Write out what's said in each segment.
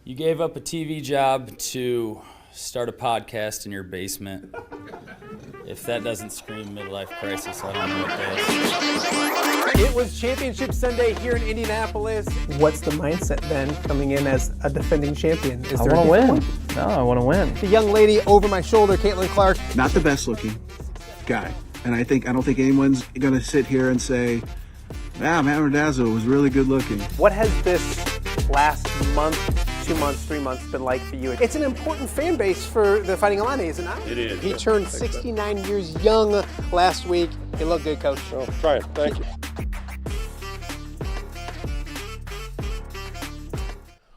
You gave up a TV job to start a podcast in your basement. If that doesn't scream midlife crisis, I don't know what does. It was Championship Sunday here in Indianapolis. What's the mindset then coming in as a defending champion? I want to win. No, I want to win. The young lady over my shoulder, Caitlin Clark. Not the best looking guy. And I don't think anyone's going to sit here and say, Matt Randazzo was really good looking. What has this last month, 2 months, 3 months been like for you? It's an important fan base for the Fighting Illini, isn't it? It is. He turned 69 years young last week. He looked good, Coach. Oh, try it. Thank you.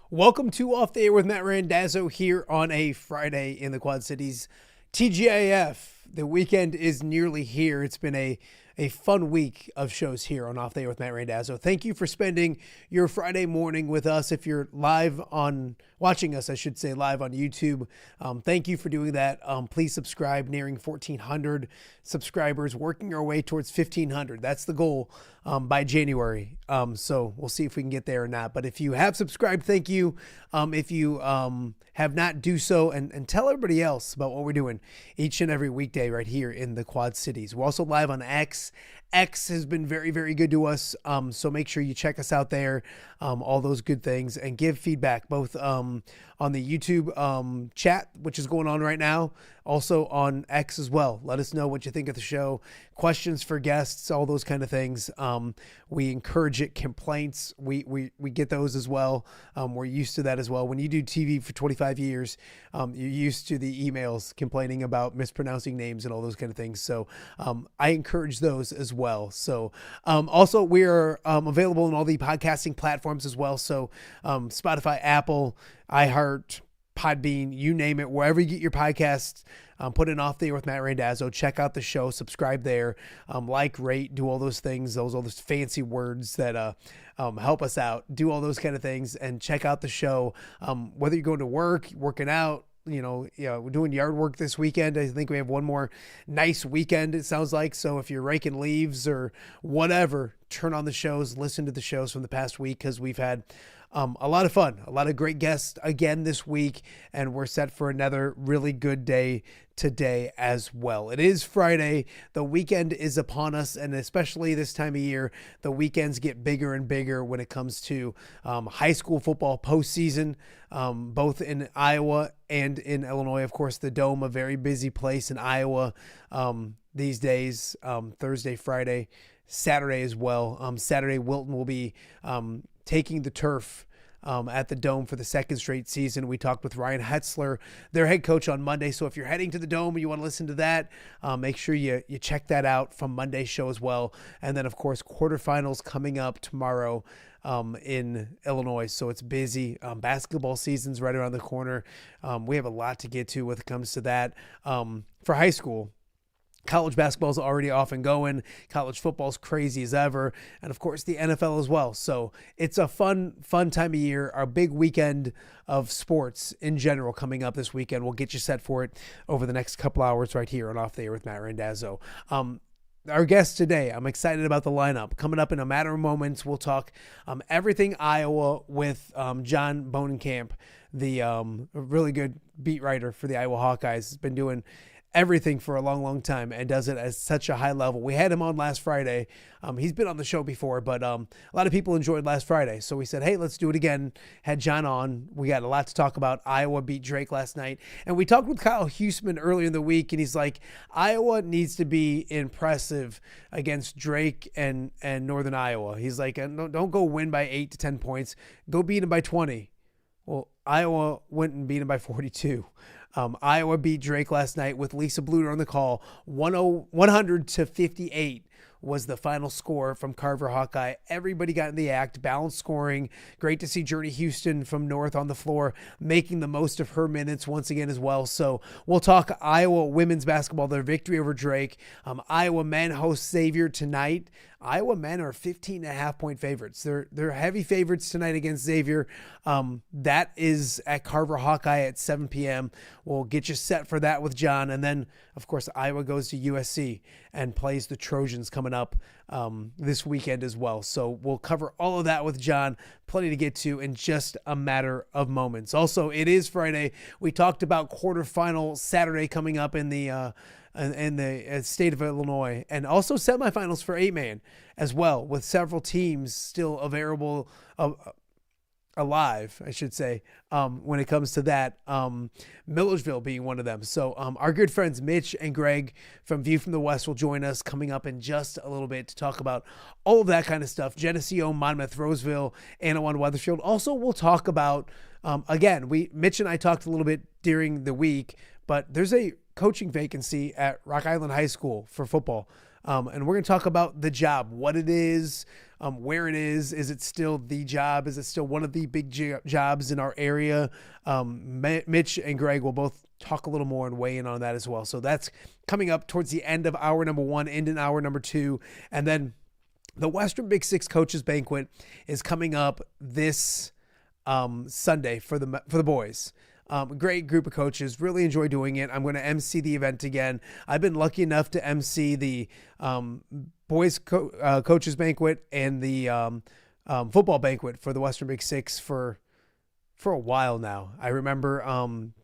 Welcome to Off the Air with Matt Randazzo here on a Friday in the Quad Cities. TGIF. The weekend is nearly here. It's been a fun week of shows here on Off the Air with Matt Randazzo. Thank you for spending your Friday morning with us. If you're watching us, I should say, live on YouTube, thank you for doing that. Please subscribe, nearing 1,400 subscribers, working our way towards 1,500. That's the goal by January. So we'll see if we can get there or not. But if you have subscribed, thank you. If you have not, do so and tell everybody else about what we're doing each and every weekday right here in the Quad Cities. We're also live on X. X has been very, very good to us. So make sure you check us out there, all those good things, and give feedback both on the YouTube chat, which is going on right now, also on X as well. Let us know what you think of the show, questions for guests, all those kind of things. We encourage it. Complaints, we get those as well. We're used to that as well. When you do TV for 25 years, you're used to the emails complaining about mispronouncing names and all those kind of things. So I encourage those as well. So also we are available on all the podcasting platforms as well. So Spotify, Apple, iHeart, Podbean, you name it, wherever you get your podcasts, put it Off the Air with Matt Randazzo. Check out the show, subscribe there, like, rate, do all those things, all those fancy words that help us out. Do all those kind of things and check out the show. Whether you're going to work, working out, we're doing yard work this weekend. I think we have one more nice weekend, it sounds like. So if you're raking leaves or whatever, turn on the shows, listen to the shows from the past week, because we've had a lot of fun, a lot of great guests again this week, and we're set for another really good day today as well. It is Friday. The weekend is upon us, and especially this time of year, the weekends get bigger and bigger when it comes to high school football postseason, both in Iowa and in Illinois. Of course, the Dome, a very busy place in Iowa these days, Thursday, Friday, Saturday as well. Saturday, Wilton will be taking the turf at the Dome for the second straight season. We talked with Ryan Hetzler, their head coach, on Monday. So if you're heading to the Dome and you want to listen to that, make sure you check that out from Monday's show as well. And then, of course, quarterfinals coming up tomorrow in Illinois. So it's busy. Basketball season's right around the corner. We have a lot to get to when it comes to that. For high school, college basketball's already off and going. College football's crazy as ever. And, of course, the NFL as well. So it's a fun time of year. Our big weekend of sports in general coming up this weekend. We'll get you set for it over the next couple hours right here on Off the Air with Matt Randazzo. Our guest today, I'm excited about the lineup. Coming up in a matter of moments, we'll talk everything Iowa with John Bohnenkamp, the really good beat writer for the Iowa Hawkeyes. Has been doing everything for a long time and does it at such a high level. We had him on last Friday. He's been on the show before, but a lot of people enjoyed last Friday. So we said, hey, let's do it again. Had John on. We got a lot to talk about. Iowa beat Drake last night. And we talked with Kyle Huseman earlier in the week, and he's like, Iowa needs to be impressive against Drake and Northern Iowa. He's like, don't go win by 8 to 10 points. Go beat them by 20. Well, Iowa went and beat them by 42. Iowa beat Drake last night with Lisa Bluter on the call. 100-58 was the final score from Carver Hawkeye. Everybody got in the act, balanced scoring. Great to see Journey Houston from North on the floor, making the most of her minutes once again as well. So we'll talk Iowa women's basketball, their victory over Drake. Iowa men host Xavier tonight Iowa men are 15.5-point favorites. They're heavy favorites tonight against Xavier. That is at Carver Hawkeye at 7 p.m. We'll get you set for that with John. And then, of course, Iowa goes to USC and plays the Trojans coming up this weekend as well. So we'll cover all of that with John. Plenty to get to in just a matter of moments. Also, it is Friday. We talked about quarterfinal Saturday coming up in the state of Illinois, and also semifinals for 8-man as well, with several teams still available, alive, I should say, when it comes to that, Millersville being one of them. So our good friends Mitch and Greg from View from the West will join us coming up in just a little bit to talk about all of that kind of stuff. Geneseo, Monmouth Roseville, Annawan-Wethersfield. Also, we'll talk about, again, Mitch and I talked a little bit during the week, but there's a coaching vacancy at Rock Island High School for football. And we're going to talk about the job, what it is, where it is it still the job? Is it still one of the big jobs in our area? Mitch and Greg will both talk a little more and weigh in on that as well. So that's coming up towards the end of hour number 1, end in hour number 2. And then the Western Big Six Coaches Banquet is coming up this Sunday for the boys. Great group of coaches. Really enjoy doing it. I'm going to MC the event again. I've been lucky enough to MC the boys coaches banquet and the football banquet for the Western Big Six for a while now. I remember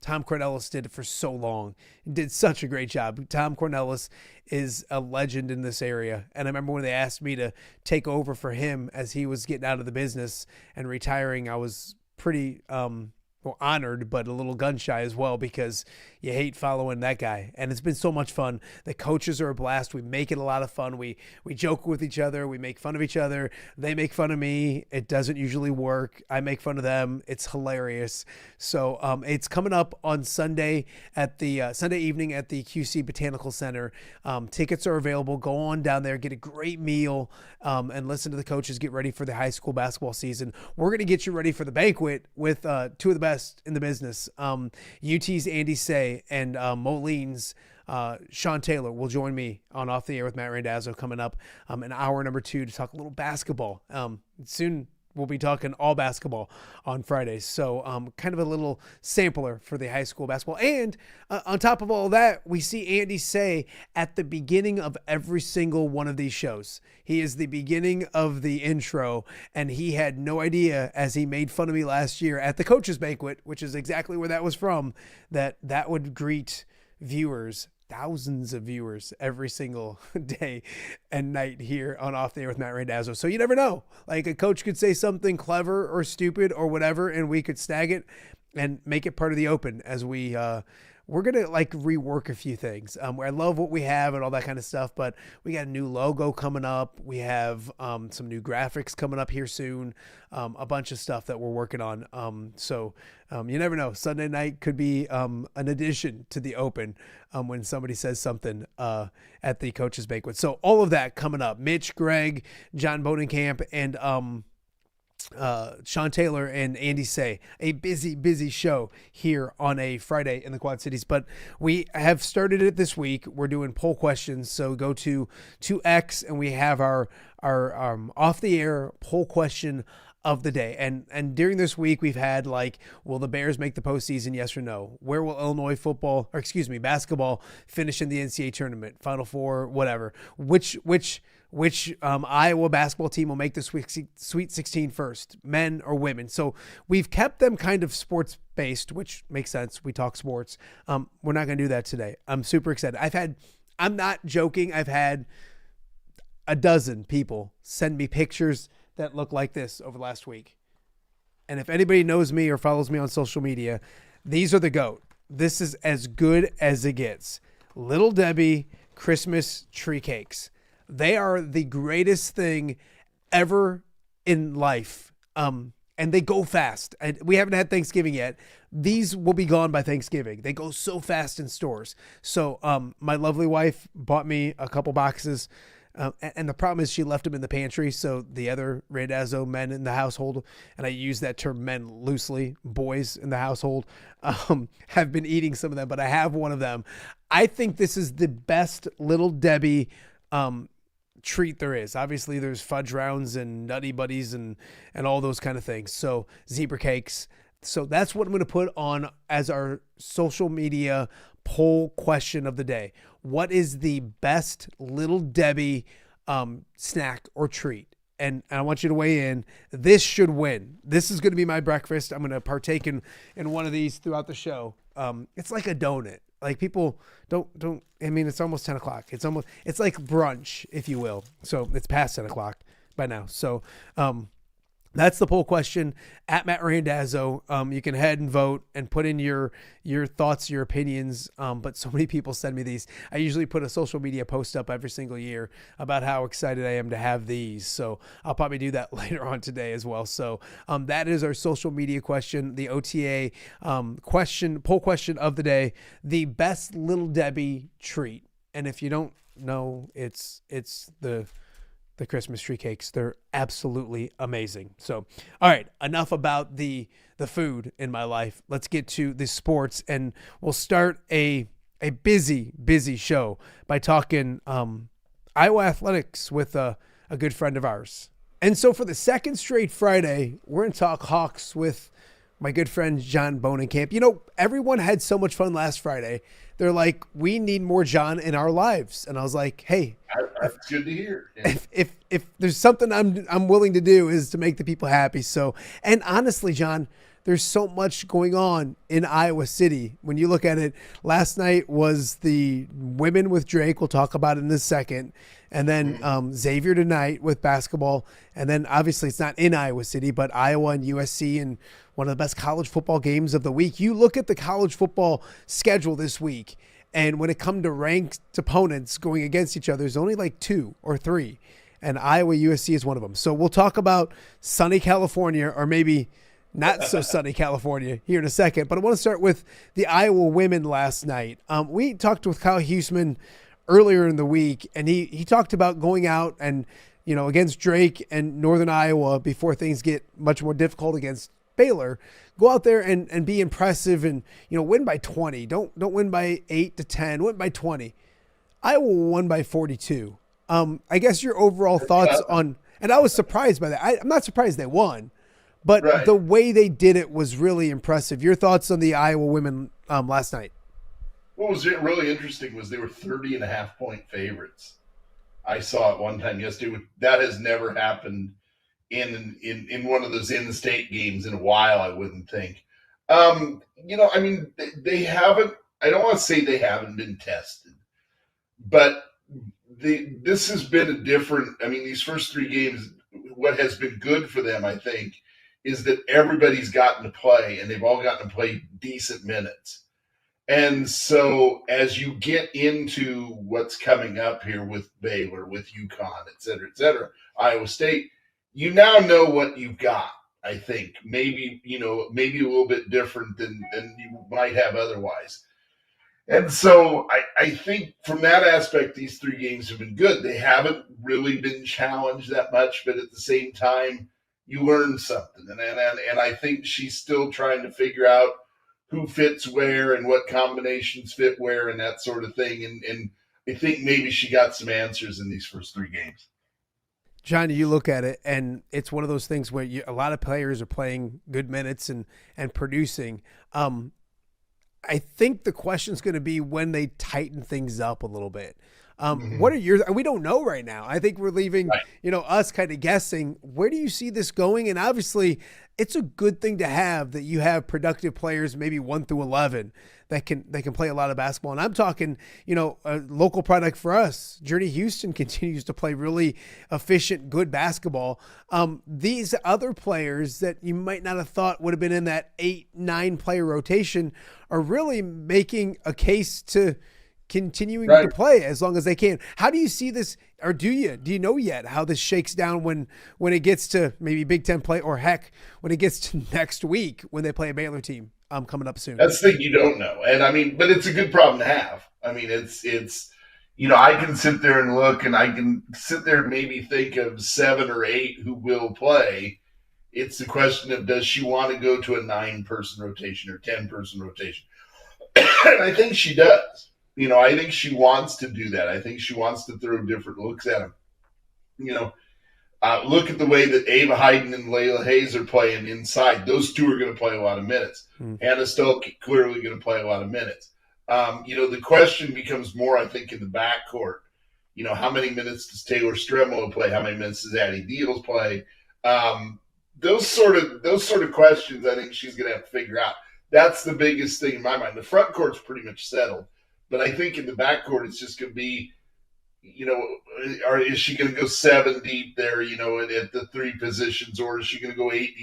Tom Cornelis did it for so long. He did such a great job. Tom Cornelis is a legend in this area. And I remember when they asked me to take over for him as he was getting out of the business and retiring, I was pretty honored, but a little gun shy as well, because you hate following that guy. And it's been so much fun. The coaches are a blast. We make it a lot of fun. We joke with each other. We make fun of each other. They make fun of me. It doesn't usually work. I make fun of them. It's hilarious. So it's coming up on Sunday at the Sunday evening at the QC Botanical Center. Tickets are available. Go on down there, get a great meal, and listen to the coaches get ready for the high school basketball season. We're going to get you ready for the banquet with two of the best in the business. UT's Andy Saey and Moline's Sean Taylor will join me on Off the Air with Matt Randazzo coming up in hour number 2 to talk a little basketball. Soon we'll be talking all basketball on Fridays. So kind of a little sampler for the high school basketball. And on top of all that, we see Andy Saey at the beginning of every single one of these shows. He is the beginning of the intro, and he had no idea, as he made fun of me last year at the coaches banquet, which is exactly where that was from, that would greet viewers, thousands of viewers every single day and night here on Off the Air with Matt Randazzo. So you never know. Like, a coach could say something clever or stupid or whatever, and we could snag it and make it part of the open as we're going to rework a few things. I love what we have and all that kind of stuff, but we got a new logo coming up. We have some new graphics coming up here soon. A bunch of stuff that we're working on. So you never know. Sunday night could be an addition to the open when somebody says something at the coaches banquet. So all of that coming up. Mitch, Greg, John Bohnenkamp, and Sean Taylor and Andy Saey. A busy show here on a Friday in the Quad Cities, but we have started it this week. We're doing poll questions, so go to X and we have our off the air poll question of the day. And during this week, we've had will the Bears make the postseason? Yes or no? Where will Illinois basketball finish in the NCAA tournament, Final Four, whatever? Which Iowa basketball team will make the Sweet 16 first, men or women? So we've kept them kind of sports based, which makes sense. We talk sports. We're not going to do that today. I'm super excited. I'm not joking. I've had a dozen people send me pictures that look like this over the last week. And if anybody knows me or follows me on social media, these are the GOAT. This is as good as it gets. Little Debbie Christmas tree cakes. They are the greatest thing ever in life. And they go fast. We haven't had Thanksgiving yet. These will be gone by Thanksgiving. They go so fast in stores. So my lovely wife bought me a couple boxes. And the problem is she left them in the pantry. So the other Randazzo men in the household, and I use that term men loosely, boys in the household, have been eating some of them, but I have one of them. I think this is the best Little Debbie treat there is. Obviously, there's fudge rounds and nutty buddies and all those kind of things. So zebra cakes. So that's what I'm going to put on as our social media poll question of the day. What is the best Little Debbie snack or treat? And I want you to weigh in. This should win. This is going to be my breakfast. I'm going to partake in one of these throughout the show. It's like a donut. Like people don't, I mean, it's almost 10 o'clock. It's like brunch, if you will. So it's past 10 o'clock by now. So, that's the poll question at Matt Randazzo. You can head and vote and put in your thoughts, your opinions. But so many people send me these. I usually put a social media post up every single year about how excited I am to have these. So I'll probably do that later on today as well. So that is our social media question, the OTA poll question of the day, the best Little Debbie treat. And if you don't know, it's the Christmas tree cakes. They're absolutely amazing. So, all right, enough about the food in my life. Let's get to the sports, and we'll start a busy show by talking Iowa athletics with a good friend of ours. And so for the second straight Friday, we're going to talk Hawks with my good friend John Bohnenkamp. You know, everyone had so much fun last Friday. They're like, we need more John in our lives. And I was like, hey, that's good to hear. Yeah. If there's something I'm willing to do is to make the people happy. So, and honestly, John, there's so much going on in Iowa City. When you look at it, last night was the women with Drake. We'll talk about it in a second. And then Xavier tonight with basketball. And then obviously it's not in Iowa City, but Iowa and USC, and one of the best college football games of the week. You look at the college football schedule this week, and when it comes to ranked opponents going against each other, there's only like 2 or 3. And Iowa USC is one of them. So we'll talk about sunny California, or maybe not so sunny California, here in a second. But I want to start with the Iowa women last night. We talked with Kyle Huseman earlier in the week, and he talked about going out and, you know, against Drake and Northern Iowa before things get much more difficult against Baylor. Go out there and be impressive and, you know, win by 20. Don't win by 8 to 10. Win by 20. Iowa won by 42. I guess your overall thoughts on, and I was surprised by that. I'm not surprised they won, but right. The way they did it was really impressive. Your thoughts on the Iowa women last night? What was really interesting was they were 30.5-point favorites. I saw it one time yesterday. That has never happened in one of those in-state games in a while, I wouldn't think. You know, I mean, they haven't, I don't want to say they haven't been tested, but this has been a different, I mean, these first 3 games, what has been good for them, I think, is that everybody's gotten to play, and they've all gotten to play decent minutes. And so as you get into what's coming up here with Baylor, with UConn, et cetera, Iowa State, you now know what you've got, I think. Maybe a little bit different than you might have otherwise. And so I think from that aspect, these 3 games have been good. They haven't really been challenged that much, but at the same time, you learn something. And I think she's still trying to figure out who fits where and what combinations fit where and that sort of thing. And I think maybe she got some answers in these first 3 games. John, you look at it, and it's one of those things where a lot of players are playing good minutes and producing. I think the question's going to be when they tighten things up a little bit. What are we don't know right now. I think we're leaving, us kind of guessing. Where do you see this going? And obviously it's a good thing to have that you have productive players, maybe 1 through 11 that can play a lot of basketball. And I'm talking, a local product for us. Journey Houston continues to play really efficient, good basketball. These other players that you might not have thought would have been in that 8-9 player rotation are really making a case to continuing to play as long as they can. How do you see this, or do you know yet how this shakes down when it gets to maybe Big Ten play, or heck, when it gets to next week when they play a Baylor team coming up soon? That's the thing, you don't know. And I mean, but it's a good problem to have. I mean, it's I can sit there and look, and I can sit there and maybe think of 7 or 8 who will play. It's the question of, does she want to go to a 9-person rotation or 10-person rotation? And I think she does. I think she wants to do that. I think she wants to throw different looks at them. Look at the way that Ava Hayden and Layla Hayes are playing inside. Those two are going to play a lot of minutes. Hannah's still clearly going to play a lot of minutes. The question becomes more, I think, in the backcourt. How many minutes does Taylor Stremolo play? How many minutes does Addie Deals play? Those sort of questions, I think she's going to have to figure out. That's the biggest thing in my mind. The front court's pretty much settled, but I think in the backcourt it's just going to be, is she going to go 7 deep there, at the 3 positions, or is she going to go 8?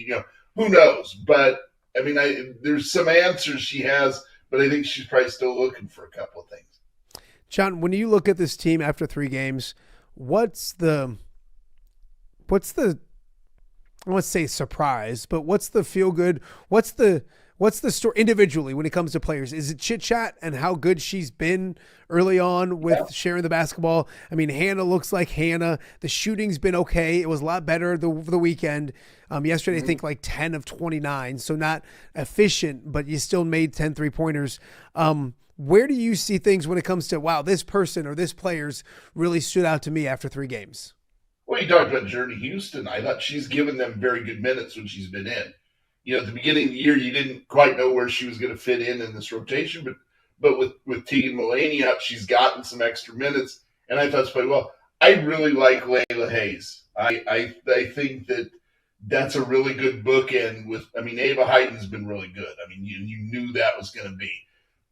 Who knows? But I mean, there's some answers she has, but I think she's probably still looking for a couple of things. John, when you look at this team after 3 games, what's the I want to say surprise, but what's the feel good? What's the story individually when it comes to players? Is it chit chat and how good she's been early on with sharing the basketball? I mean, Hannah looks like Hannah. The shooting's been okay. It was a lot better the weekend. Yesterday, I think like 10 of 29, so not efficient, but you still made 10 3-pointers. Where do you see things when it comes to, wow, this person or this player's really stood out to me after 3 games? Well, you talked about Journey Houston. I thought she's given them very good minutes when she's been in. At the beginning of the year, you didn't quite know where she was going to fit in this rotation, but with Tegan Mulaney out, she's gotten some extra minutes, and I thought she played well. I really like Layla Hayes. I think that's a really good bookend Ava Hayden's been really good. I mean, you knew that was going to be,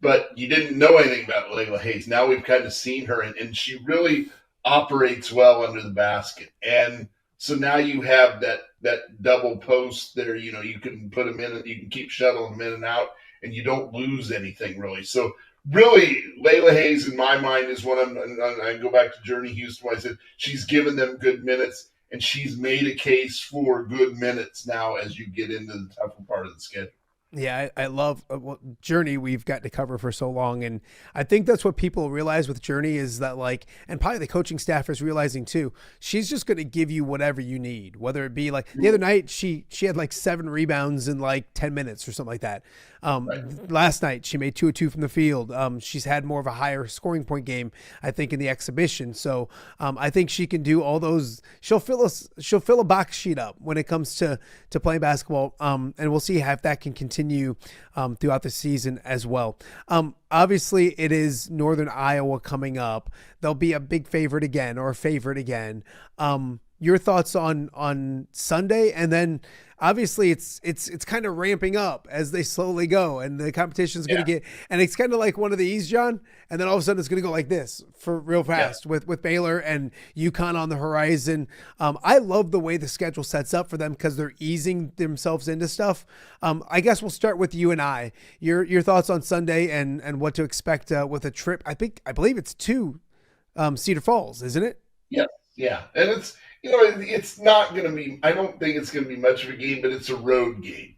but you didn't know anything about Layla Hayes. Now we've kind of seen her, and she really operates well under the basket. And so now you have that double post there, you can put them in and you can keep shuttling them in and out and you don't lose anything really. So really Layla Hayes in my mind is one I go back to Journey Houston where I said she's given them good minutes and she's made a case for good minutes now as you get into the tougher part of the schedule. Yeah, I love Journey. We've got to cover for so long. And I think that's what people realize with Journey is that and probably the coaching staff is realizing too, she's just going to give you whatever you need, whether it be like the other night, she had like 7 rebounds in like 10 minutes or something like that. Last night she made 2 of 2 from the field. She's had more of a higher scoring point game, I think, in the exhibition. So I think she can do all those. She'll fill a box sheet up when it comes to playing basketball. And we'll see if that can continue throughout the season as well. Obviously it is Northern Iowa coming up. They'll be a big favorite again or a favorite again. Your thoughts on Sunday, and then obviously it's kind of ramping up as they slowly go, and the competition is going to get, and it's kind of like one of these, John, and then all of a sudden it's going to go like this for real fast with Baylor and UConn on the horizon. I love the way the schedule sets up for them because they're easing themselves into stuff. I guess we'll start with you and I. Your thoughts on Sunday and what to expect with a trip. I believe it's to Cedar Falls, isn't it? Yeah, and it's not going to be, I don't think it's going to be much of a game, but it's a road game.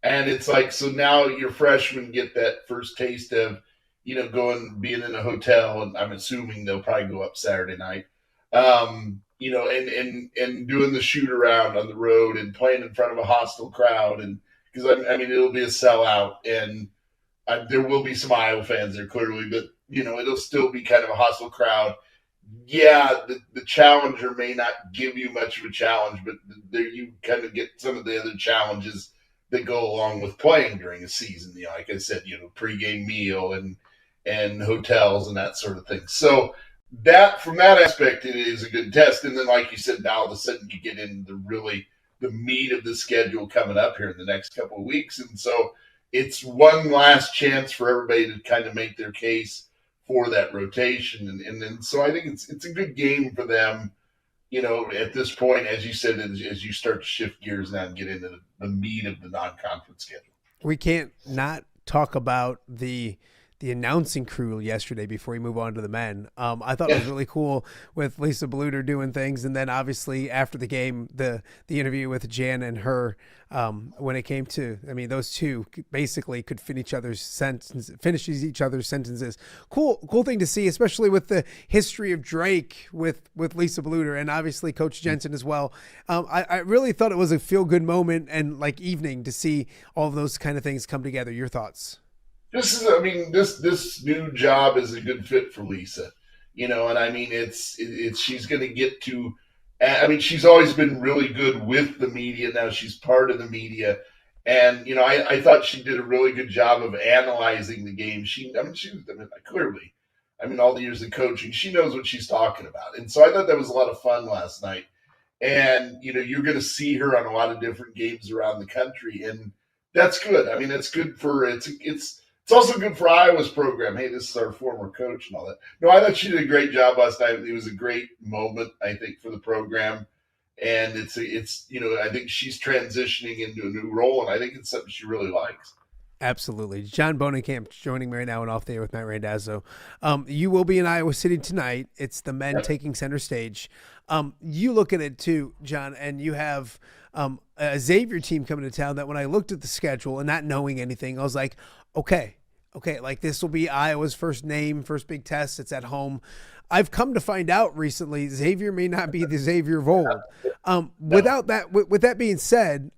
And it's like, so now your freshmen get that first taste of, being in a hotel, and I'm assuming they'll probably go up Saturday night, and doing the shoot around on the road and playing in front of a hostile crowd. And because it'll be a sellout, and there will be some Iowa fans there clearly, but, it'll still be kind of a hostile crowd. Yeah, the challenger may not give you much of a challenge, but there you kind of get some of the other challenges that go along with playing during a season. Like I said, pregame meal and hotels and that sort of thing. So that from that aspect, it is a good test. And then, like you said, now all of a sudden you get into the meat of the schedule coming up here in the next couple of weeks. And so it's one last chance for everybody to kind of make their case for that rotation. And then, so I think it's a good game for them, at this point, as you said, as you start to shift gears now and get into the meat of the non-conference schedule. We can't not talk about the announcing crew yesterday before we move on to the men. I thought it was really cool with Lisa Bluter doing things. And then obviously after the game, the interview with Jan and her, when it came to, those two basically could finish each other's sentences. Cool thing to see, especially with the history of Drake with Lisa Bluter and obviously Coach Jensen as well. I really thought it was a feel good moment and like evening to see all of those kind of things come together. Your thoughts? This new job is a good fit for Lisa, and it's she's going to get to And, I mean, she's always been really good with the media. Now she's part of the media. And, I thought she did a really good job of analyzing the game. Clearly, all the years of coaching, she knows what she's talking about. And so I thought that was a lot of fun last night. And, you're going to see her on a lot of different games around the country. And that's good. It's good for, it's also good for Iowa's program. Hey, this is our former coach and all that. No, I thought she did a great job last night. It was a great moment, I think, for the program. And I think she's transitioning into a new role, and I think it's something she really likes. Absolutely. John Bohnenkamp joining me right now and Off the Air with Matt Randazzo. You will be in Iowa City tonight. It's the men taking center stage. You look at it too, John, and you have a Xavier team coming to town that when I looked at the schedule and not knowing anything, I was like, okay, like this will be Iowa's first big test. It's at home. I've come to find out recently, Xavier may not be the Xavier of old. With that being said,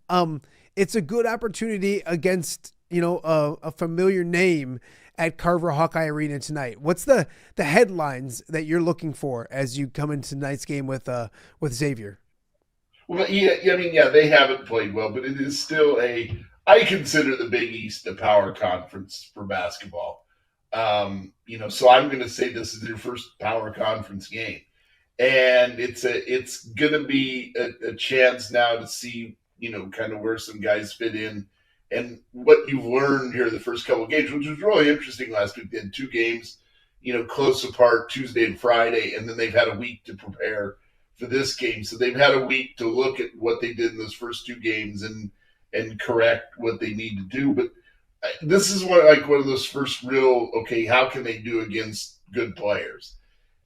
it's a good opportunity against, a familiar name at Carver Hawkeye Arena tonight. What's the headlines that you're looking for as you come into tonight's game with Xavier? Well, they haven't played well, but it is still I consider the Big East a power conference for basketball. So I'm going to say this is their first power conference game, and it's going to be a chance now to see, kind of where some guys fit in and what you've learned here the first couple of games, which was really interesting last week. They had 2 games, close apart, Tuesday and Friday, and then they've had a week to prepare for this game. So they've had a week to look at what they did in those first 2 games and correct what they need to do. But this is one of those first real, okay, how can they do against good players?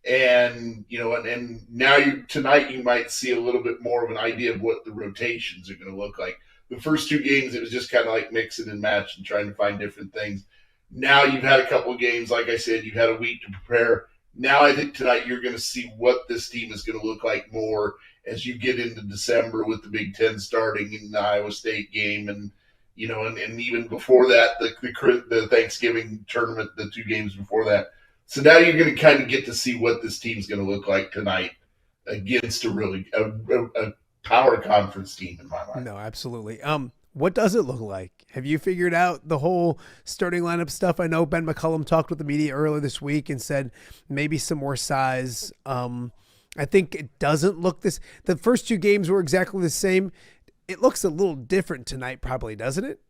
And, and now tonight you might see a little bit more of an idea of what the rotations are going to look like. The first 2 games, it was just kind of like mixing and match and trying to find different things. Now you've had a couple of games, like I said, you've had a week to prepare. Now I think tonight you're going to see what this team is going to look like more as you get into December with the Big Ten starting in the Iowa State game, and and even before that, the Thanksgiving tournament, the 2 games before that. So now you're going to kind of get to see what this team's going to look like tonight against a power conference team in my mind. No, absolutely. What does it look like? Have you figured out the whole starting lineup stuff? I know Ben McCullum talked with the media earlier this week and said maybe some more size. I think it doesn't look the first 2 games were exactly the same. It looks a little different tonight, probably, doesn't it?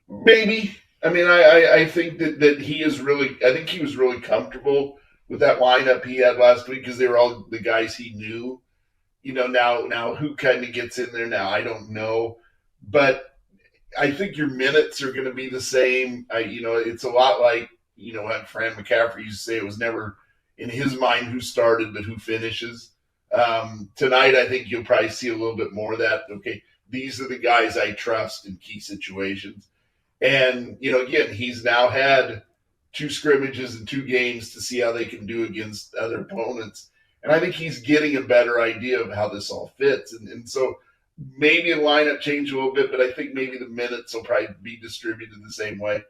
Maybe. I think that he is really, I think he was really comfortable with that lineup he had last week because they were all the guys he knew. Now who kind of gets in there now, I don't know. But I think your minutes are going to be the same. It's a lot like, what Fran McCaffrey used to say, it was never in his mind who started, but who finishes. Tonight, I think you'll probably see a little bit more of that. Okay, these are the guys I trust in key situations. And, again, he's now had 2 scrimmages and 2 games to see how they can do against other opponents. And I think he's getting a better idea of how this all fits. And so maybe a lineup change a little bit, but I think maybe the minutes will probably be distributed the same way.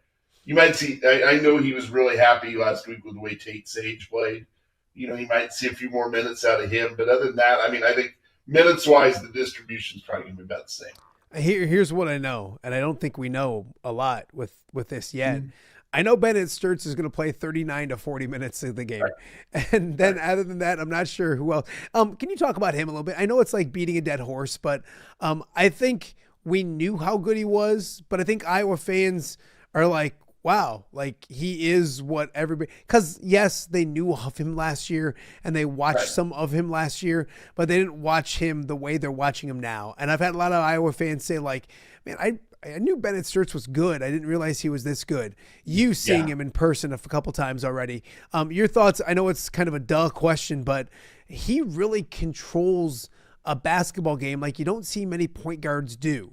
You might see, I know he was really happy last week with the way Tate Sage played. You might see a few more minutes out of him. But other than that, I think minutes-wise, the distribution is probably going to be about the same. Here's what I know, and I don't think we know a lot with this yet. Mm-hmm. I know Bennett Sturts is going to play 39 to 40 minutes of the game. Right. And then other than that, I'm not sure who else. Can you talk about him a little bit? I know it's like beating a dead horse, but I think we knew how good he was, but I think Iowa fans are like, wow, like he is what everybody, because yes, they knew of him last year and they watched some of him last year, but they didn't watch him the way they're watching him now. And I've had a lot of Iowa fans say like, man, I knew Bennett Sturts was good. I didn't realize he was this good. You seeing him in person a couple times already. Your thoughts, I know it's kind of a duh question, but he really controls a basketball game like you don't see many point guards do.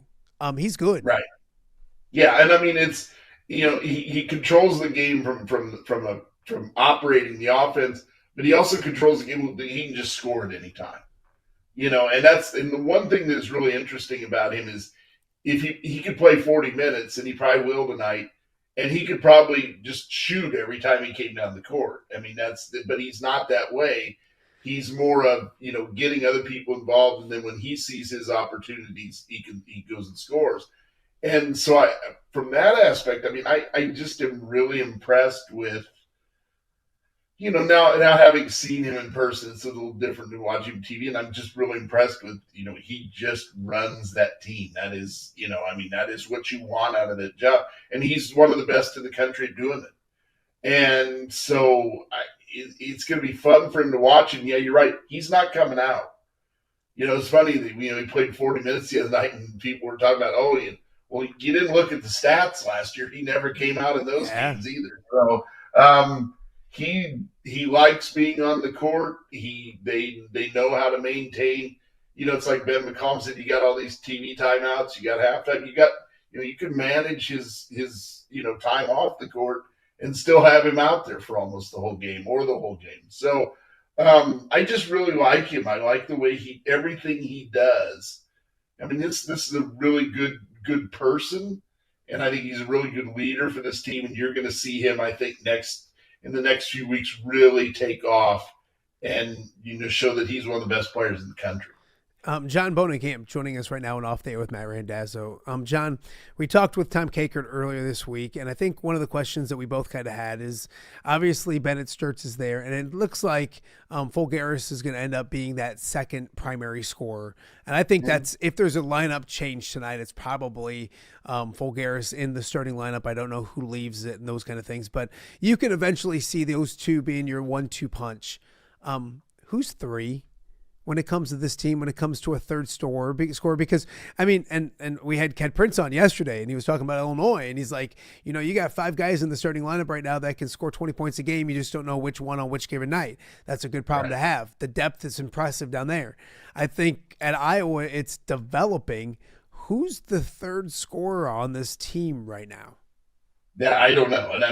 He's good. Right. Yeah, and it's, he controls the game from operating the offense, but he also controls the game. He can just score at any time, and the one thing that's really interesting about him is if he could play 40 minutes, and he probably will tonight, and he could probably just shoot every time he came down the court. But he's not that way. He's more of, getting other people involved. And then when he sees his opportunities, he goes and scores. And so from that aspect, I just am really impressed with, now having seen him in person, it's a little different than watching TV. And I'm just really impressed with, he just runs that team. That is, that is what you want out of that job. And he's one of the best in the country doing it. And so it's going to be fun for him to watch. And yeah, you're right. He's not coming out. It's funny that, he played 40 minutes the other night and people were talking about, well, you didn't look at the stats last year. He never came out in those games either. So he likes being on the court. They know how to maintain. It's like Ben McCollum said. You got all these TV timeouts. You got halftime. You got you can manage his time off the court and still have him out there for almost the whole game or the whole game. So I just really like him. I like the way everything he does. This is a really good person, and I think he's a really good leader for this team. And you're going to see him, I think, in the next few weeks really take off and show that he's one of the best players in the country. John Bohnenkamp joining us right now on Off the Air with Matt Randazzo. John, we talked with Tom Kakert earlier this week, and I think one of the questions that we both kind of had is, obviously Bennett Sturts is there, and it looks like Folgaris is going to end up being that second primary scorer. And I think that's, if there's a lineup change tonight, it's probably Folgaris in the starting lineup. I don't know who leaves it and those kind of things, but you can eventually see those two being your 1-2 punch. Who's three when it comes to this team, when it comes to a third big scorer? Because, and we had Ken Prince on yesterday, and he was talking about Illinois, and he's like, you got 5 guys in the starting lineup right now that can score 20 points a game. You just don't know which one on which given night. That's a good problem to have. The depth is impressive down there. I think at Iowa, it's developing. Who's the third scorer on this team right now? Yeah, I don't know. And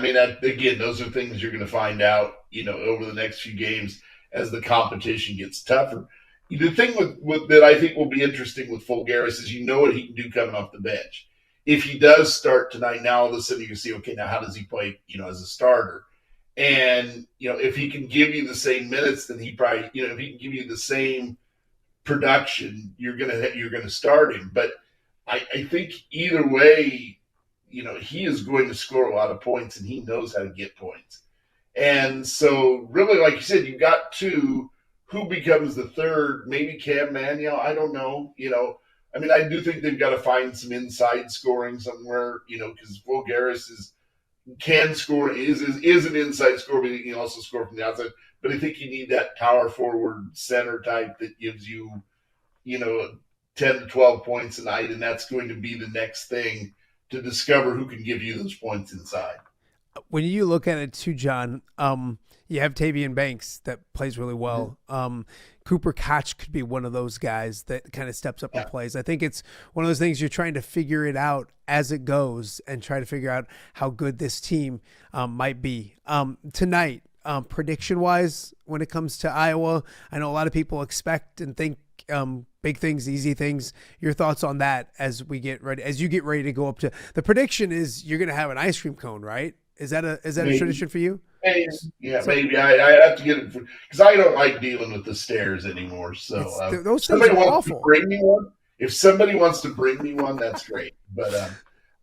again, those are things you're going to find out, over the next few games as the competition gets tougher. The thing with that I think will be interesting with Folgaris is what he can do coming off the bench. If he does start tonight, now all of a sudden you can see, okay, now how does he play, as a starter? And, if he can give you the same minutes, then he probably, if he can give you the same production, you're gonna start him. But I think either way, he is going to score a lot of points, and he knows how to get points. And so really, like you said, you've got two. Who becomes the third? Maybe Cam Maniel. I don't know. I do think they've got to find some inside scoring somewhere, because Folgaris can score, is an inside scorer, but he can also score from the outside. But I think you need that power forward center type that gives you, 10 to 12 points a night, and that's going to be the next thing to discover who can give you those points inside. When you look at it too, John, you have Tavian Banks that plays really well. Cooper Koch could be one of those guys that kind of steps up and plays. I think it's one of those things you're trying to figure it out as it goes and try to figure out how good this team might be. Tonight, prediction-wise, when it comes to Iowa, I know a lot of people expect and think big things, easy things. Your thoughts on that as you get ready to go up to the prediction is you're going to have an ice cream cone, right? Is that a tradition for you? Maybe. I have to get it because I don't like dealing with the stairs anymore. So those things are awful. Bring me one. If somebody wants to bring me one, that's great. But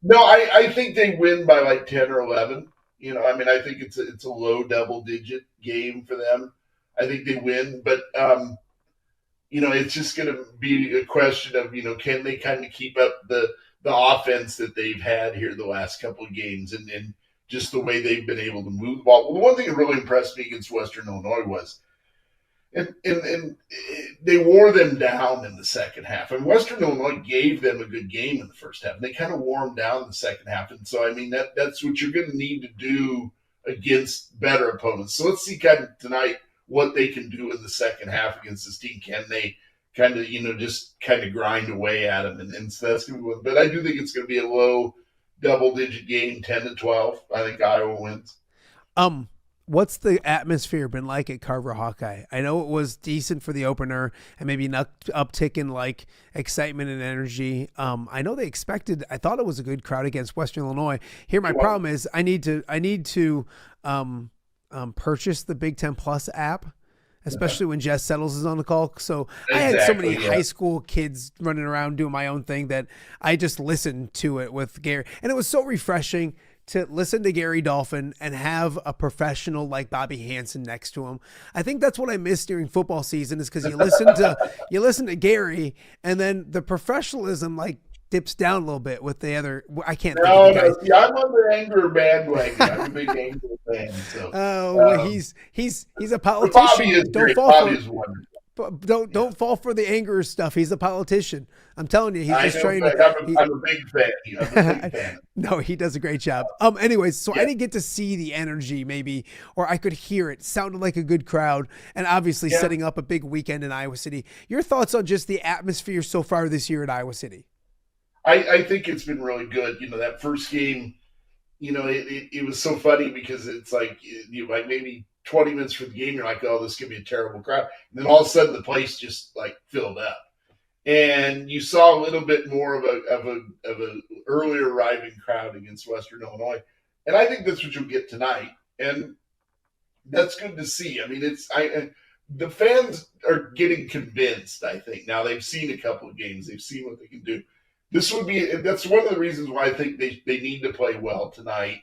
no, I think they win by like 10 or 11. I think it's a low double digit game for them. I think they win, but it's just going to be a question of can they kind of keep up the offense that they've had here the last couple of games and just the way they've been able to move the ball. Well, the one thing that really impressed me against Western Illinois was, and they wore them down in the second half. And Western Illinois gave them a good game in the first half. And they kind of wore them down in the second half. And so, that's what you're going to need to do against better opponents. So let's see kind of tonight what they can do in the second half against this team. Can they kind of, just kind of grind away at them? And so that's going to be one. But I do think it's going to be a low double-digit game, 10 to 12. I think Iowa wins. What's the atmosphere been like at Carver Hawkeye? I know it was decent for the opener and maybe an uptick in like excitement and energy. I know I thought it was a good crowd against Western Illinois. Here, my problem is I need to purchase the Big Ten Plus app especially when Jess Settles is on the call. So I had so many high school kids running around doing my own thing that I just listened to it with Gary. And it was so refreshing to listen to Gary Dolphin and have a professional like Bobby Hansen next to him. I think that's what I miss during football season, is because you listen to Gary, and then the professionalism like dips down a little bit with the other. I can't think of the guys. See, I'm on the Anger bandwagon. I'm a big Anger fan. So, well, he's a politician. Don't fall for it. Don't fall for the anger stuff. He's a politician. I'm telling you, he's just trying to. I'm a big fan. I'm a big fan. No, he does a great job. Anyways, so I didn't get to see the energy, maybe, or I could hear it. Sounded like a good crowd, and obviously setting up a big weekend in Iowa City. Your thoughts on just the atmosphere so far this year at Iowa City? I think it's been really good. That first game, it was so funny because it's like maybe 20 minutes for the game, you're like, oh, this is going to be a terrible crowd. And then all of a sudden the place just like filled up. And you saw a little bit more of a earlier arriving crowd against Western Illinois. And I think that's what you'll get tonight. And that's good to see. I mean, the fans are getting convinced, I think. Now they've seen a couple of games. They've seen what they can do. That's one of the reasons why I think they need to play well tonight.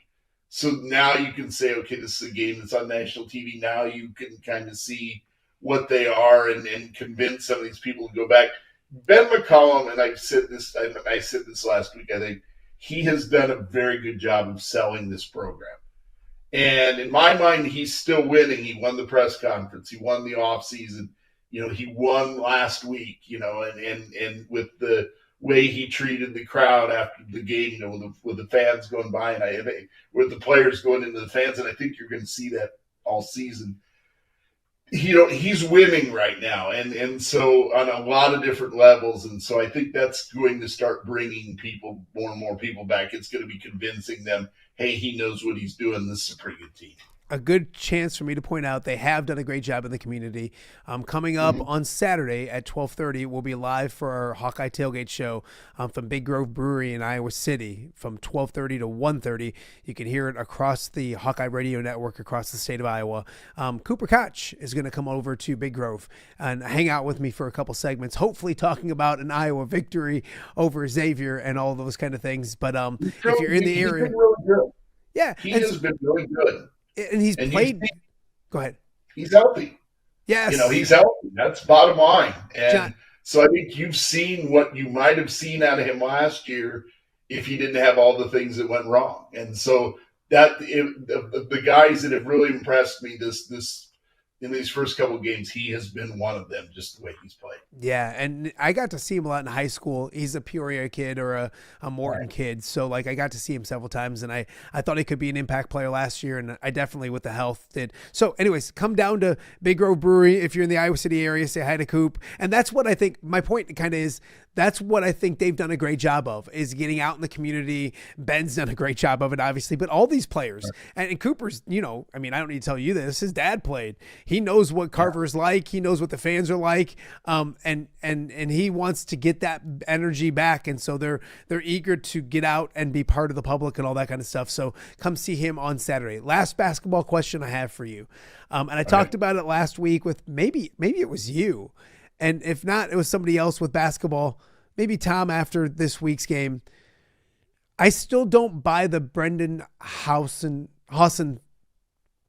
So now you can say, okay, this is a game that's on national TV. Now you can kind of see what they are and convince some of these people to go back. Ben McCollum, and I said this last week, I think he has done a very good job of selling this program. And in my mind, he's still winning. He won the press conference. He won the offseason. He won last week, and with the way he treated the crowd after the game, with the fans going by, and with the players going into the fans, and I think you're going to see that all season. He's winning right now, and so on a lot of different levels, and so I think that's going to start bringing more and more people back. It's going to be convincing them, hey, he knows what he's doing. This is a pretty good team. A good chance for me to point out they have done a great job in the community. Coming up on Saturday at 12:30, we'll be live for our Hawkeye Tailgate show from Big Grove Brewery in Iowa City from 12:30 to 1:30. You can hear it across the Hawkeye Radio Network across the state of Iowa. Cooper Koch is going to come over to Big Grove and hang out with me for a couple segments, hopefully talking about an Iowa victory over Xavier and all those kind of things. But if you're in the area, he's been really good. Yeah, he has been really good. And he's played. Go ahead. He's healthy. Yes. He's healthy. That's bottom line. And so I think you've seen what you might have seen out of him last year if he didn't have all the things that went wrong. And so the guys that have really impressed me this in these first couple of games, he has been one of them, just the way he's played. Yeah, and I got to see him a lot in high school. He's a Peoria kid or a Morton kid, so I got to see him several times, and I thought he could be an impact player last year, and I definitely, with the health, did. So anyways, come down to Big Grove Brewery if you're in the Iowa City area, say hi to Coop, and that's what I think, my point kind of is, that's what I think they've done a great job of, is getting out in the community. Ben's done a great job of it, obviously, but all these players, and Cooper's, I don't need to tell you this, his dad played. He knows what Carver's like. He knows what the fans are like, and he wants to get that energy back, and so they're eager to get out and be part of the public and all that kind of stuff. So come see him on Saturday. Last basketball question I have for you, and I talked about it last week with maybe it was you, and if not, it was somebody else with basketball. Maybe Tom after this week's game. I still don't buy the Brendan Hausen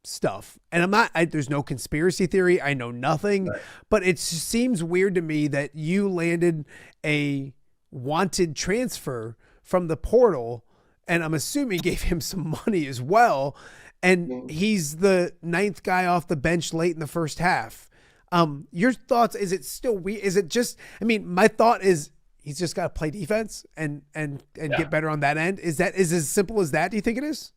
stuff. And I'm not, there's no conspiracy theory. I know nothing, but it seems weird to me that you landed a wanted transfer from the portal, and I'm assuming gave him some money as well. And he's the 9th guy off the bench late in the first half. Your thoughts, is it still weird? Is it just, my thought is he's just got to play defense and get better on that end. Is as simple as that? Do you think it is?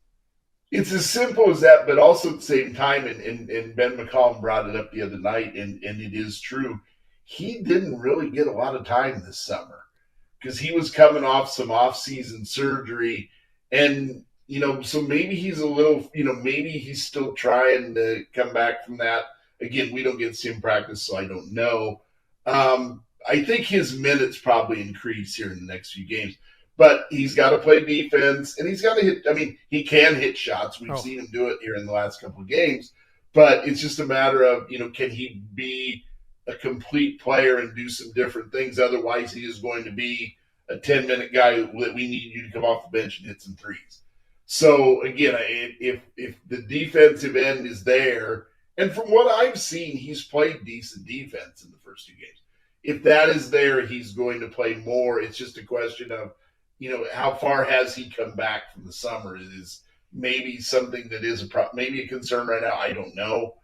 It's as simple as that, but also at the same time, and Ben McCollum brought it up the other night, and it is true, he didn't really get a lot of time this summer because he was coming off some off-season surgery, and, so maybe he's a little, maybe he's still trying to come back from that. Again, we don't get to see him practice, so I don't know. I think his minutes probably increase here in the next few games. But he's got to play defense, and he's got to hit. He can hit shots. We've seen him do it here in the last couple of games. but it's just a matter of, can he be a complete player and do some different things? Otherwise, he is going to be a 10-minute guy that we need you to come off the bench and hit some threes. So again, if the defensive end is there, and from what I've seen, he's played decent defense in the first 2 games. If that is there, he's going to play more. It's just a question of, how far has he come back from the summer? It is maybe something that is maybe a concern right now. I don't know.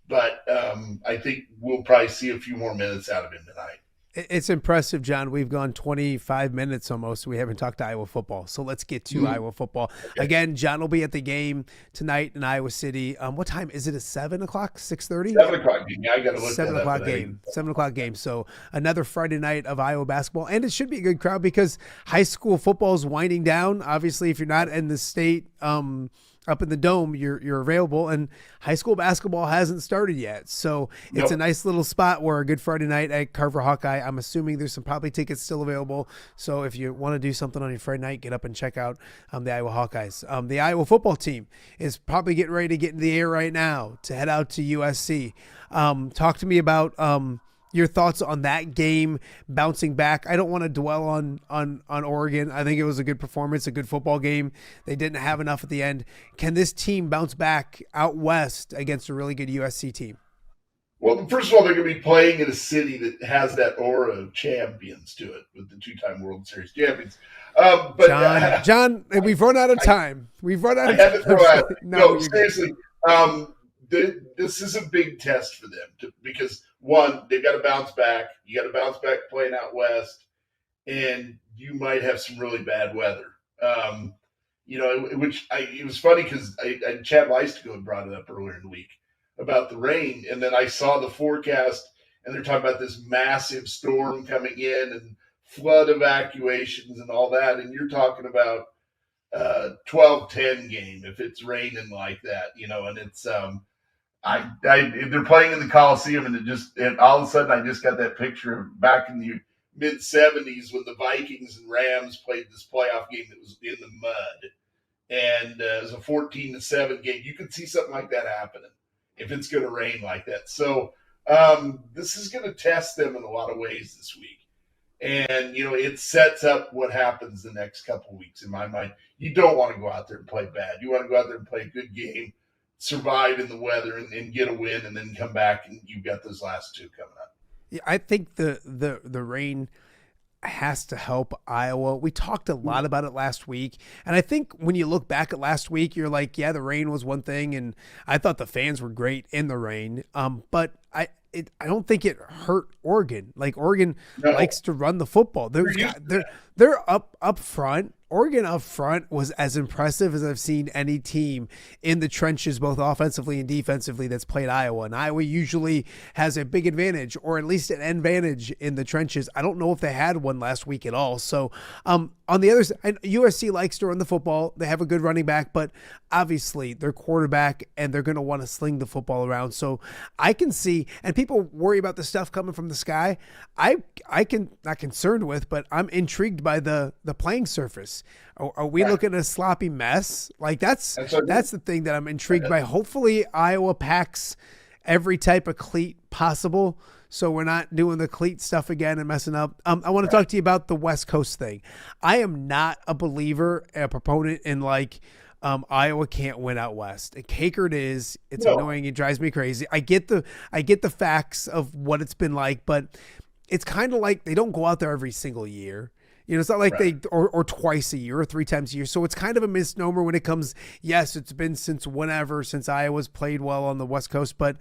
But I think we'll probably see a few more minutes out of him tonight. It's impressive, John. We've gone 25 minutes almost. We haven't talked to Iowa football. So let's get to Iowa football. Okay. Again, John will be at the game tonight in Iowa City. What time? Is it a 7 o'clock, 6:30? 7 o'clock game. Yeah, I got to look 7 o'clock game. 7 o'clock game. So another Friday night of Iowa basketball. And it should be a good crowd because high school football is winding down. Obviously, if you're not in the state up in the dome, you're available, and high school basketball hasn't started yet. So it's a nice little spot where a good Friday night at Carver Hawkeye. I'm assuming there's some probably tickets still available. So if you want to do something on your Friday night, get up and check out the Iowa Hawkeyes. The Iowa football team is probably getting ready to get in the air right now to head out to USC. Talk to me about your thoughts on that game bouncing back. I don't want to dwell on Oregon. I think it was a good performance, a good football game. They didn't have enough at the end. Can this team bounce back out west against a really good USC team? Well, first of all, they're going to be playing in a city that has that aura of champions to it with the 2-time World Series champions. But John, we've run out of time. We've run out of time. I had to throw out. No, seriously. This is a big test for them because – one, they've got to bounce back. You got to bounce back playing out west, and you might have some really bad weather. It was funny because Chad Leistigo had brought it up earlier in the week about the rain, and then I saw the forecast, and they're talking about this massive storm coming in and flood evacuations and all that, and you're talking about 12-10 game if it's raining like that, and it's they're playing in the Coliseum, and all of a sudden I just got that picture of back in the mid-'70s when the Vikings and Rams played this playoff game that was in the mud, and it was a 14-7 game. You could see something like that happening if it's going to rain like that. So this is going to test them in a lot of ways this week, and it sets up what happens the next couple of weeks in my mind. You don't want to go out there and play bad. You want to go out there and play a good game, survive in the weather and get a win, and then come back and you've got those last 2 coming up. Yeah, I think the rain has to help Iowa. We talked a lot about it last week, and I think when you look back at last week, you're like, yeah, the rain was one thing, and I thought the fans were great in the rain. But I don't think it hurt Oregon. Like Oregon likes to run the football. They're up front. Oregon up front was as impressive as I've seen any team in the trenches, both offensively and defensively, that's played Iowa. And Iowa usually has a big advantage, or at least an advantage in the trenches. I don't know if they had one last week at all. So on the other side, USC likes to run the football. They have a good running back, but obviously their quarterback, and they're going to want to sling the football around. So I can see, and people worry about the stuff coming from the sky. I can not concerned with, but I'm intrigued by the playing surface. Are we looking at a sloppy mess? Like that's the thing that I'm intrigued by. Hopefully Iowa packs every type of cleat possible, so we're not doing the cleat stuff again and messing up. I want to talk to you about the West Coast thing. I am not a proponent in Iowa can't win out west. Kakert is. It's annoying. It drives me crazy. I get the facts of what it's been like, but it's kind of like they don't go out there every single year. It's not like they or twice a year or 3 times a year. So it's kind of a misnomer when it comes. Yes, it's been since Iowa's played well on the West Coast, but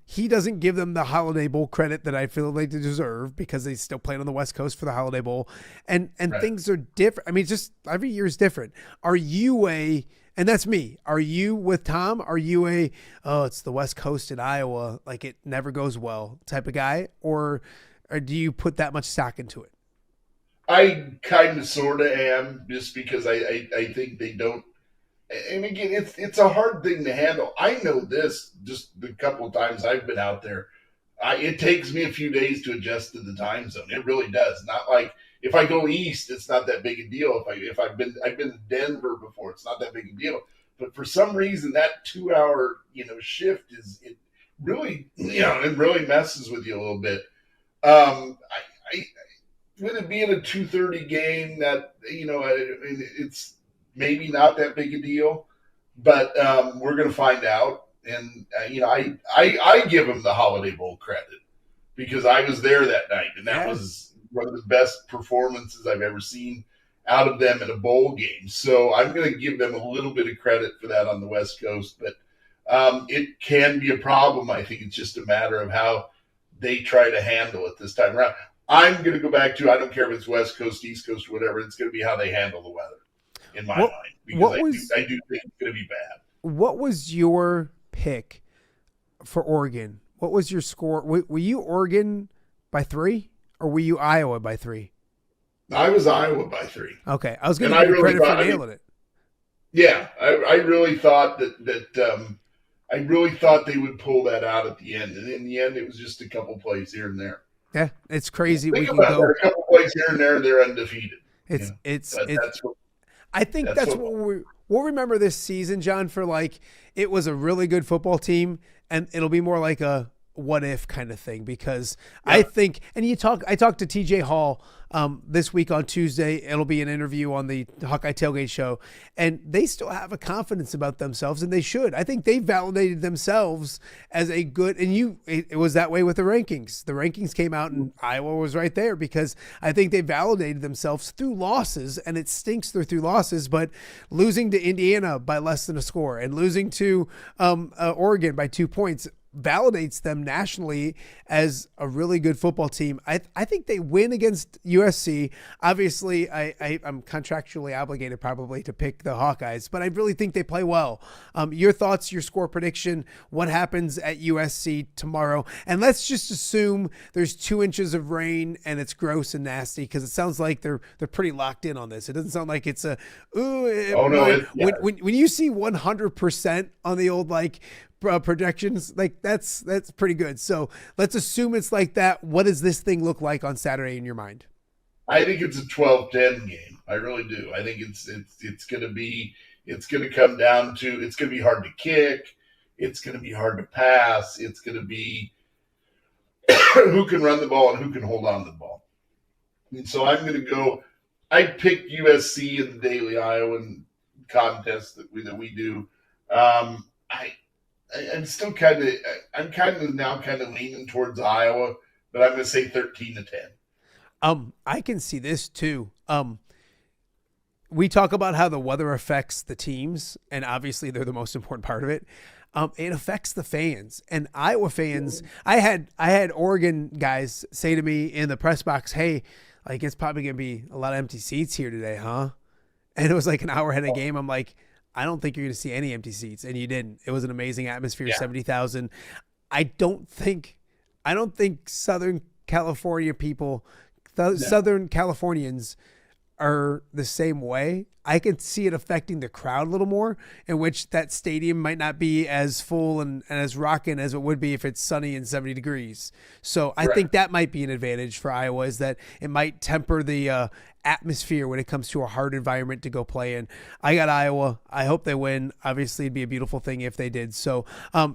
he doesn't give them the Holiday Bowl credit that I feel they deserve because they still played on the West Coast for the Holiday Bowl, and things are different. I mean, just every year is different. Are you and that's me. Are you with Tom? Are you it's the West Coast in Iowa, like it never goes well type of guy, or do you put that much stock into it? I kind of sort of am, just because I think they don't. And again, it's a hard thing to handle. I know this just the couple of times I've been out there. It takes me a few days to adjust to the time zone. It really does. Not like if I go east, it's not that big a deal. I've been to Denver before, it's not that big a deal. But for some reason, that 2-hour, shift it really messes with you a little bit. With it being a 2:30 game, that it's maybe not that big a deal, but we're going to find out. And I give them the Holiday Bowl credit because I was there that night, and that was one of the best performances I've ever seen out of them in a bowl game. So I'm going to give them a little bit of credit for that on the West Coast, but it can be a problem. I think it's just a matter of how they try to handle it this time around. I'm going to go back to, I don't care if it's West Coast, East Coast, whatever, it's going to be how they handle the weather in my mind, because I do think it's going to be bad. What was your pick for Oregon? What was your score? Were you Oregon by 3 or were you Iowa by 3? I was Iowa by 3. Okay. I was going to give you credit for nailing it. Yeah. I really thought that I really thought they would pull that out at the end. And in the end, it was just a couple plays here and there. Yeah. It's crazy. Think about that, a couple plays here and there, they're undefeated. I think that's what we'll remember this season, John, for like, it was a really good football team, and it'll be more like a what if kind of thing, because I think, and I talked to TJ Hall this week on Tuesday. It'll be an interview on the Hawkeye Tailgate Show, and they still have a confidence about themselves, and they should. I think they validated themselves as a good, and it was that way with the rankings. The rankings came out and Iowa was right there because I think they validated themselves through losses, and it stinks through losses, but losing to Indiana by less than a score and losing to Oregon by 2 points validates them nationally as a really good football team. I think they win against USC. Obviously, I'm contractually obligated probably to pick the Hawkeyes, but I really think they play well. Your thoughts, your score prediction, what happens at USC tomorrow? And let's just assume there's 2 inches of rain and it's gross and nasty, because it sounds like they're pretty locked in on this. It doesn't sound like it's a when you see 100% on the old projections, like that's pretty good. So let's assume it's like that. What does this thing look like on Saturday in your mind? I think it's a 12-10 game. I really do. I think it's going to come down to, it's going to be hard to kick. It's going to be hard to pass. It's going to be who can run the ball and who can hold on to the ball. And so I'm going to go, I picked USC in the Daily Iowan contest that we do. I'm still kind of now leaning towards Iowa, but I'm going to say 13-10. I can see this too. We talk about how the weather affects the teams, and obviously they're the most important part of it. It affects the fans and Iowa fans. I had Oregon guys say to me in the press box, "Hey, like it's probably going to be a lot of empty seats here today, huh?" And it was like an hour ahead of game. I'm like, I don't think you're going to see any empty seats, and you didn't. It was an amazing atmosphere, 70,000. I don't think Southern California people, Southern Californians are the same way. I can see it affecting the crowd a little more, in which that stadium might not be as full and as rocking as it would be if it's sunny and 70 degrees. So I think that might be an advantage for Iowa, is that it might temper the atmosphere when it comes to a hard environment to go play in. I got Iowa. I hope they win. Obviously, it'd be a beautiful thing if they did. So,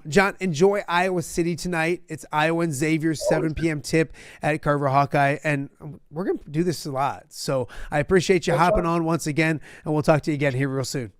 John, enjoy Iowa City tonight. It's Iowa and Xavier, 7 p.m. tip at Carver Hawkeye, and we're going to do this a lot. So I appreciate you hopping on once again, and we'll talk to you again here real soon.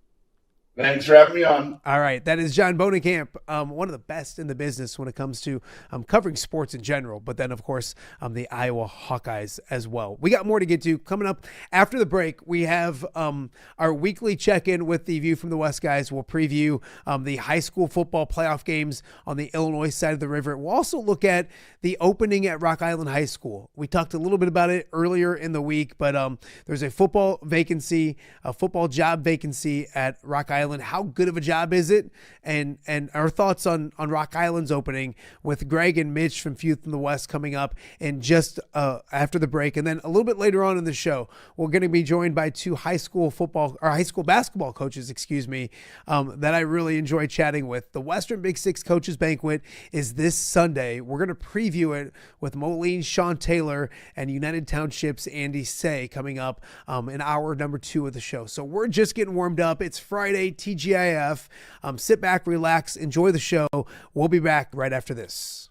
Thanks for having me on. All right. That is John Bohnenkamp, one of the best in the business when it comes to covering sports in general, but then, of course, the Iowa Hawkeyes as well. We got more to get to. Coming up after the break, we have our weekly check-in with the View from the West guys. We'll preview the high school football playoff games on the Illinois side of the river. We'll also look at the opening at Rock Island High School. We talked a little bit about it earlier in the week, but there's a football vacancy, a football job vacancy at Rock Island. How good of a job is it? And our thoughts on Rock Island's opening with Greg and Mitch from View from the West coming up in just after the break. And then a little bit later on in the show, we're going to be joined by 2 high school basketball coaches, that I really enjoy chatting with. The Western Big Six Coaches Banquet is this Sunday. We're going to preview it with Moline, Sean Taylor, and United Township's Andy Saey coming up in hour number 2 of the show. So we're just getting warmed up. It's Friday, TGIF. Sit back, relax, enjoy the show. We'll be back right after this.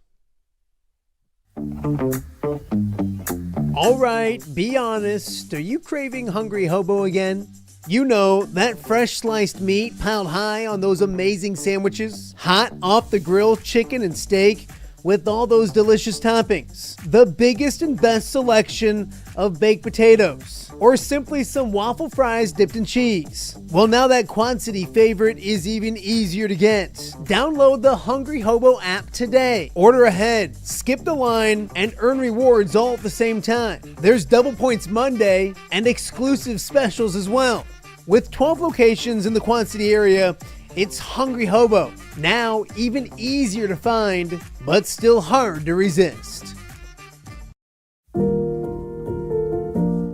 All right, be honest. Are you craving Hungry Hobo again? You know, that fresh sliced meat piled high on those amazing sandwiches, hot off the grill chicken and steak with all those delicious toppings, the biggest and best selection of baked potatoes, or simply some waffle fries dipped in cheese. Well, now that Quad City favorite is even easier to get. Download the Hungry Hobo app today. Order ahead, skip the line, and earn rewards all at the same time. There's Double Points Monday and exclusive specials as well. With 12 locations in the Quad City area, it's Hungry Hobo. Now even easier to find, but still hard to resist.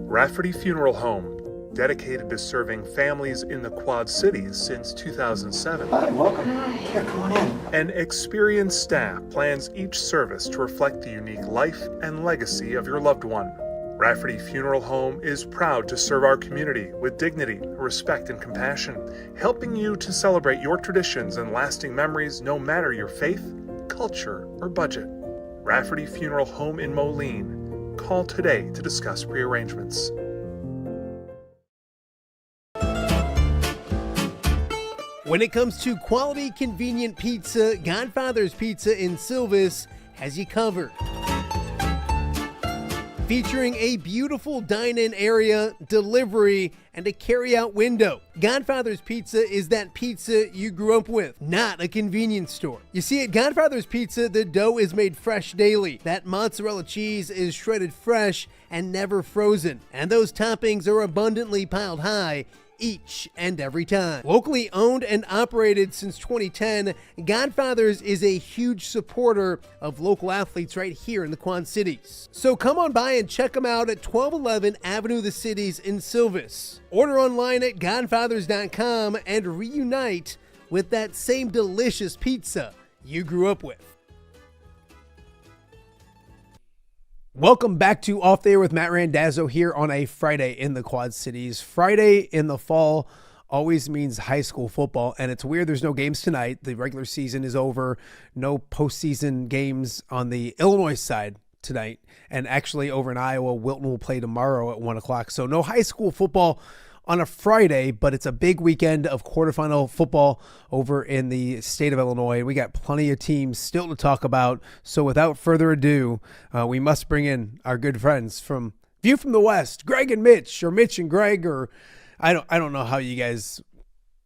Rafferty Funeral Home, dedicated to serving families in the Quad Cities since 2007. Hi, welcome. Here, come on in. An experienced staff plans each service to reflect the unique life and legacy of your loved one. Rafferty Funeral Home is proud to serve our community with dignity, respect, and compassion, helping you to celebrate your traditions and lasting memories no matter your faith, culture, or budget. Rafferty Funeral Home in Moline. Call today to discuss prearrangements. When it comes to quality, convenient pizza, Godfather's Pizza in Silvis has you covered. Featuring a beautiful dine-in area, delivery, and a carry-out window. Godfather's Pizza is that pizza you grew up with, not a convenience store. You see, at Godfather's Pizza, the dough is made fresh daily. That mozzarella cheese is shredded fresh and never frozen. And those toppings are abundantly piled high each and every time. Locally owned and operated since 2010, Godfather's is a huge supporter of local athletes right here in the Quad Cities. So come on by and check them out at 1211 Avenue of the Cities in Silvis. Order online at godfathers.com and reunite with that same delicious pizza you grew up with. Welcome back to Off the Air with Matt Randazzo here on a Friday in the Quad Cities. Friday in the fall always means high school football, and it's weird there's no games tonight. The regular season is over. No postseason games on the Illinois side tonight, and actually over in Iowa, Wilton will play tomorrow at 1 o'clock. So no high school football on a Friday, but it's a big weekend of quarterfinal football over in the state of Illinois. We got plenty of teams still to talk about. So without further ado, we must bring in our good friends from View from the West, Greg and Mitch, or Mitch and Greg, or I don't know how you guys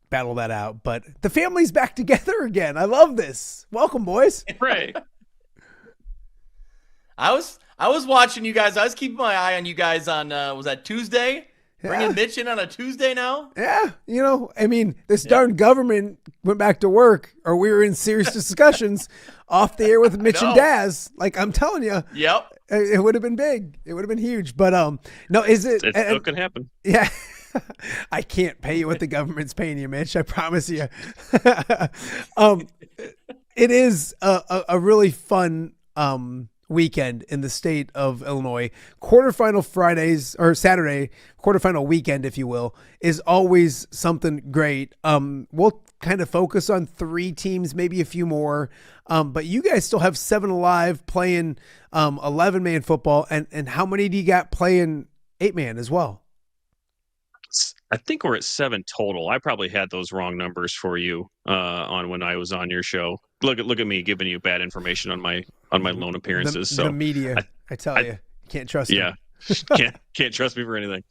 battle that out, but the family's back together again. I love this. Welcome, boys. Right. I was watching you guys. I was keeping my eye on you guys on was that Tuesday? Bringing Mitch in on a Tuesday now? Yeah, this darn government went back to work, or we were in serious discussions off the air with Mitch and Daz. Like, I'm telling you. Yep. It would have been big. It would have been huge. But no, is it? It still can happen. Yeah. I can't pay you what the government's paying you, Mitch. I promise you. It is a really fun weekend in the state of Illinois. Quarterfinal Fridays or Saturday, quarterfinal weekend, if you will, is always something great. We'll kind of focus on 3 teams, maybe a few more. But you guys still have 7 alive playing 11-man football. And how many do you got playing 8-man as well? I think we're at 7 total. I probably had those wrong numbers for you on when I was on your show. Look at me giving you bad information on my lone appearances. The media, I tell you can't trust. Yeah, can't trust me for anything.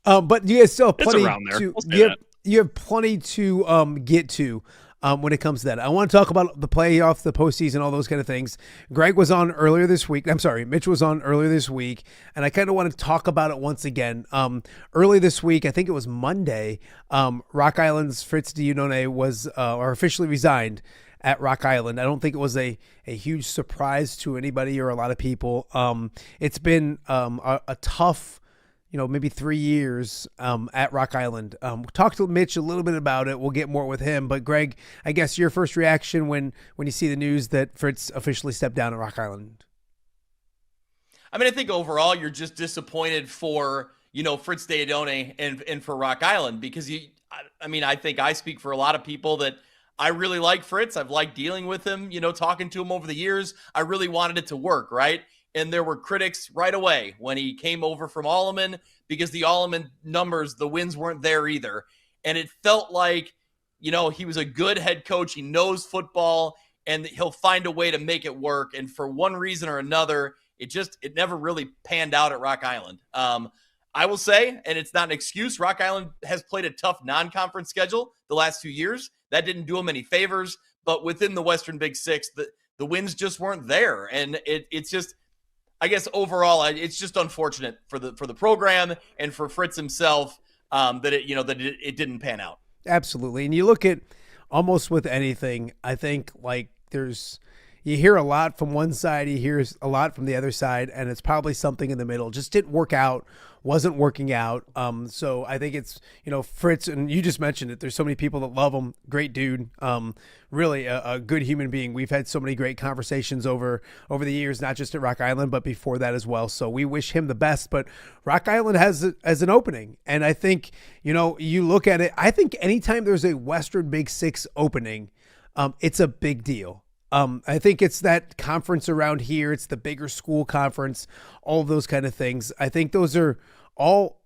But you guys still have plenty it's around there. You have plenty to get to. When it comes to that, I want to talk about the playoff, the postseason, all those kind of things. Greg was on earlier this week. I'm sorry, Mitch was on earlier this week, and I kind of want to talk about it once again. Early this week, I think it was Monday, Rock Island's Fritz Diodone was or officially resigned at Rock Island. I don't think it was a huge surprise to anybody or a lot of people. It's been a tough, maybe 3 years at Rock Island. Talk to Mitch a little bit about it. We'll get more with him. But Greg, I guess your first reaction when you see the news that Fritz officially stepped down at Rock Island. I mean, I think overall you're just disappointed for, Fritz Diodone and for Rock Island because I mean, I think I speak for a lot of people that I really like Fritz. I've liked dealing with him, talking to him over the years. I really wanted it to work, right? And there were critics right away when he came over from Alleman because the Alleman numbers, the wins weren't there either. And it felt like, he was a good head coach. He knows football and he'll find a way to make it work. And for one reason or another, it never really panned out at Rock Island. I will say, and it's not an excuse, Rock Island has played a tough non-conference schedule the last 2 years. That didn't do them any favors, but within the Western Big Six, the wins just weren't there. And it's just, I guess overall, it's just unfortunate for the program and for Fritz himself that it didn't pan out. Absolutely. And you look at almost with anything, I think like you hear a lot from one side, you hear a lot from the other side, and it's probably something in the middle. Just didn't work out, wasn't working out. So I think it's, Fritz, and you just mentioned it. There's so many people that love him. Great dude. Really a good human being. We've had so many great conversations over the years, not just at Rock Island, but before that as well. So we wish him the best. But Rock Island has an opening. And I think, you look at it, I think anytime there's a Western Big Six opening, it's a big deal. I think it's that conference around here. It's the bigger school conference, all of those kind of things. I think those are all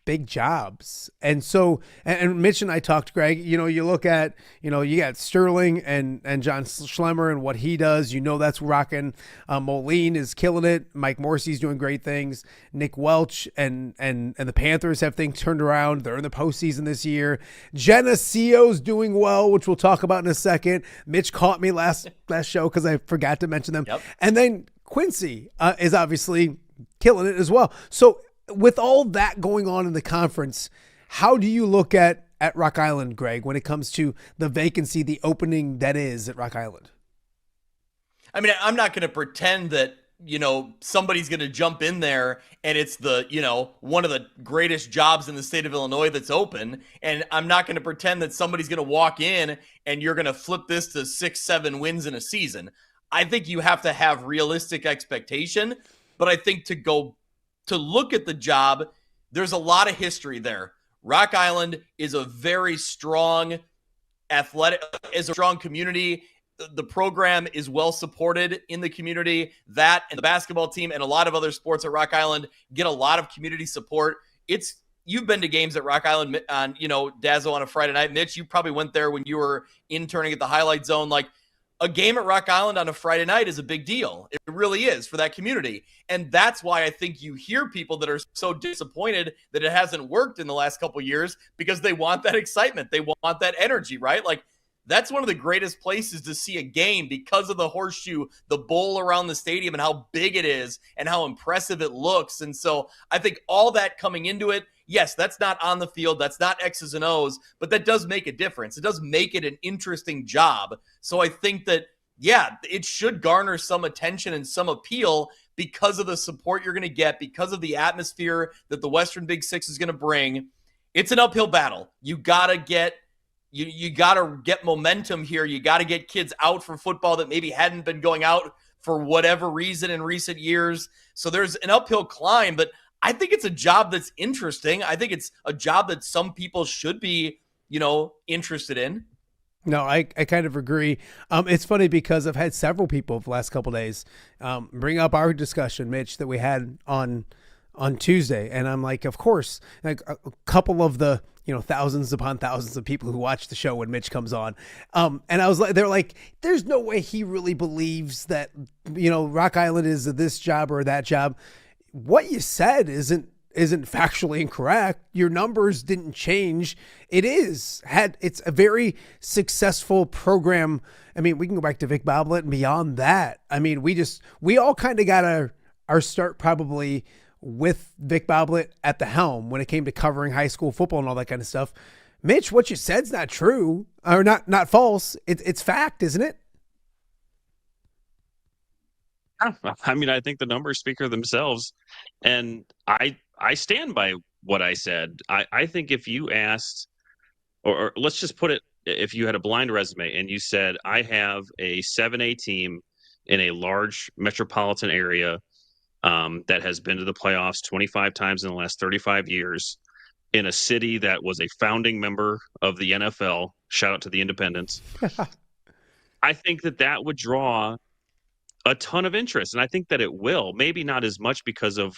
big jobs. And so, and Mitch and I talked, Greg, you look at, you got Sterling and John Schlemmer and what he does, that's rocking. Moline is killing it. Mike Morrissey's doing great things. Nick Welch and the Panthers have things turned around. They're in the postseason this year. Geneseo's doing well, which we'll talk about in a second. Mitch caught me last show because I forgot to mention them. Yep. And then Quincy is obviously killing it as well. So with all that going on in the conference, how do you look at Rock Island, Greg, when it comes to the vacancy, the opening that is at Rock Island? I mean, I'm not going to pretend that, somebody's going to jump in there and it's one of the greatest jobs in the state of Illinois that's open. And I'm not going to pretend that somebody's going to walk in and you're going to flip this to 6-7 wins in a season. I think you have to have realistic expectation, but I think to look at the job, there's a lot of history there. Rock Island is a very strong strong community. The program is well supported in the community. That and the basketball team and a lot of other sports at Rock Island get a lot of community support. You've been to games at Rock Island on, Dazzo on a Friday night. Mitch, you probably went there when you were interning at the Highlight Zone. Like, a game at Rock Island on a Friday night is a big deal. It really is for that community. And that's why I think you hear people that are so disappointed that it hasn't worked in the last couple of years because they want that excitement. They want that energy, right? Like, that's one of the greatest places to see a game because of the horseshoe, the bowl around the stadium and how big it is and how impressive it looks. And so I think all that coming into it, yes, that's not on the field. That's not X's and O's, but that does make a difference. It does make it an interesting job. So I think that, yeah, it should garner some attention and some appeal because of the support you're going to get, because of the atmosphere that the Western Big Six is going to bring. It's an uphill battle. You got to get momentum here. You got to get kids out for football that maybe hadn't been going out for whatever reason in recent years. So there's an uphill climb, but I think it's a job that's interesting. I think it's a job that some people should be, interested in. No, I kind of agree. It's funny because I've had several people the last couple of days bring up our discussion, Mitch, that we had on Tuesday. And I'm like, of course, like a couple of the, thousands upon thousands of people who watch the show when Mitch comes on. And I was like, they're like, there's no way he really believes that, Rock Island is this job or that job. What you said isn't factually incorrect. Your numbers didn't change. It's a very successful program. I mean, we can go back to Vic Boblet and beyond that. I mean, we all kind of got our start probably with Vic Boblet at the helm when it came to covering high school football and all that kind of stuff. Mitch, what you said's not true or not false. It's fact, isn't it? I mean, I think the numbers speak for themselves, and I stand by what I said. I think if you asked, or let's just put it, if you had a blind resume and you said, I have a 7A team in a large metropolitan area that has been to the playoffs 25 times in the last 35 years, in a city that was a founding member of the NFL. Shout out to the Independents. I think that would draw a ton of interest, and I think that it will. Maybe not as much because of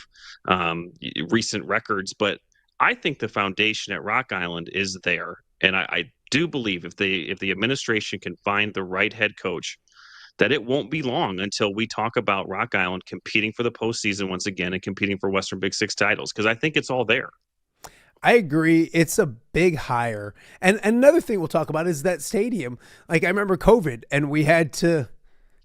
recent records, but I think the foundation at Rock Island is there, and I do believe if the administration can find the right head coach, that it won't be long until we talk about Rock Island competing for the postseason once again and competing for Western Big Six titles, because I think it's all there. I agree. It's a big hire. And another thing we'll talk about is that stadium. Like, I remember COVID, and we had to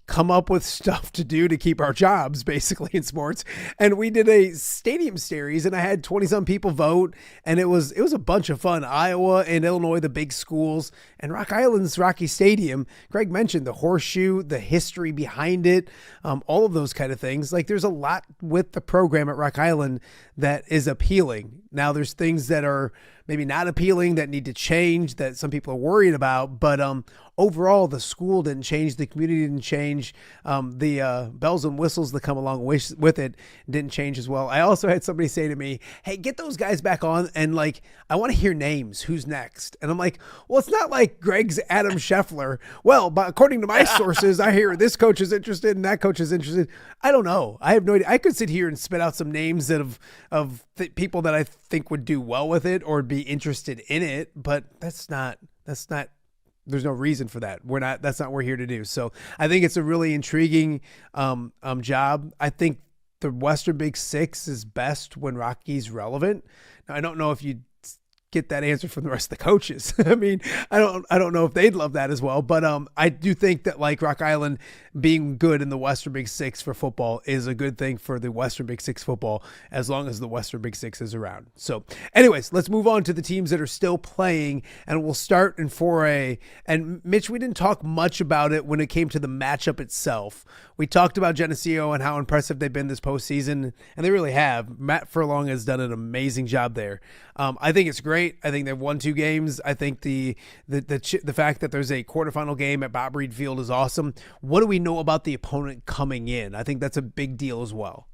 come up with stuff to do to keep our jobs basically in sports. And we did a stadium series, and I had 20-some people vote, and it was a bunch of fun. Iowa and Illinois, the big schools, and Rock Island's Rocky Stadium. Greg mentioned the horseshoe, the history behind it, all of those kind of things. Like, there's a lot with the program at Rock Island that is appealing. Now, there's things that are maybe not appealing that need to change that some people are worried about, but overall, the school didn't change, the community didn't change, the bells and whistles that come along with it didn't change as well. I also had somebody say to me, hey, get those guys back on, and like, I want to hear names, who's next? And I'm like, well, it's not like Greg's Adam Scheffler. Well, but according to my sources, I hear this coach is interested and that coach is interested. I don't know. I have no idea. I could sit here and spit out some names that of people that I think would do well with it or be interested in it, but that's not, there's no reason for that. That's not what we're here to do. So I think it's a really intriguing job. I think the Western Big Six is best when Rocky's relevant. Now, I don't know if you get that answer from the rest of the coaches. I mean, I don't know if they'd love that as well, but I do think that like Rock Island being good in the Western Big Six for football is a good thing for the Western Big Six football as long as the Western Big Six is around. So anyways, let's move on to the teams that are still playing, and we'll start in 4A. And Mitch, we didn't talk much about it when it came to the matchup itself. We talked about Geneseo and how impressive they've been this postseason, and they really have. Matt Furlong has done an amazing job there. I think it's great. I think they've won 2 games. I think the fact that there's a quarterfinal game at Bob Reed Field is awesome. What do we know about the opponent coming in? I think that's a big deal as well.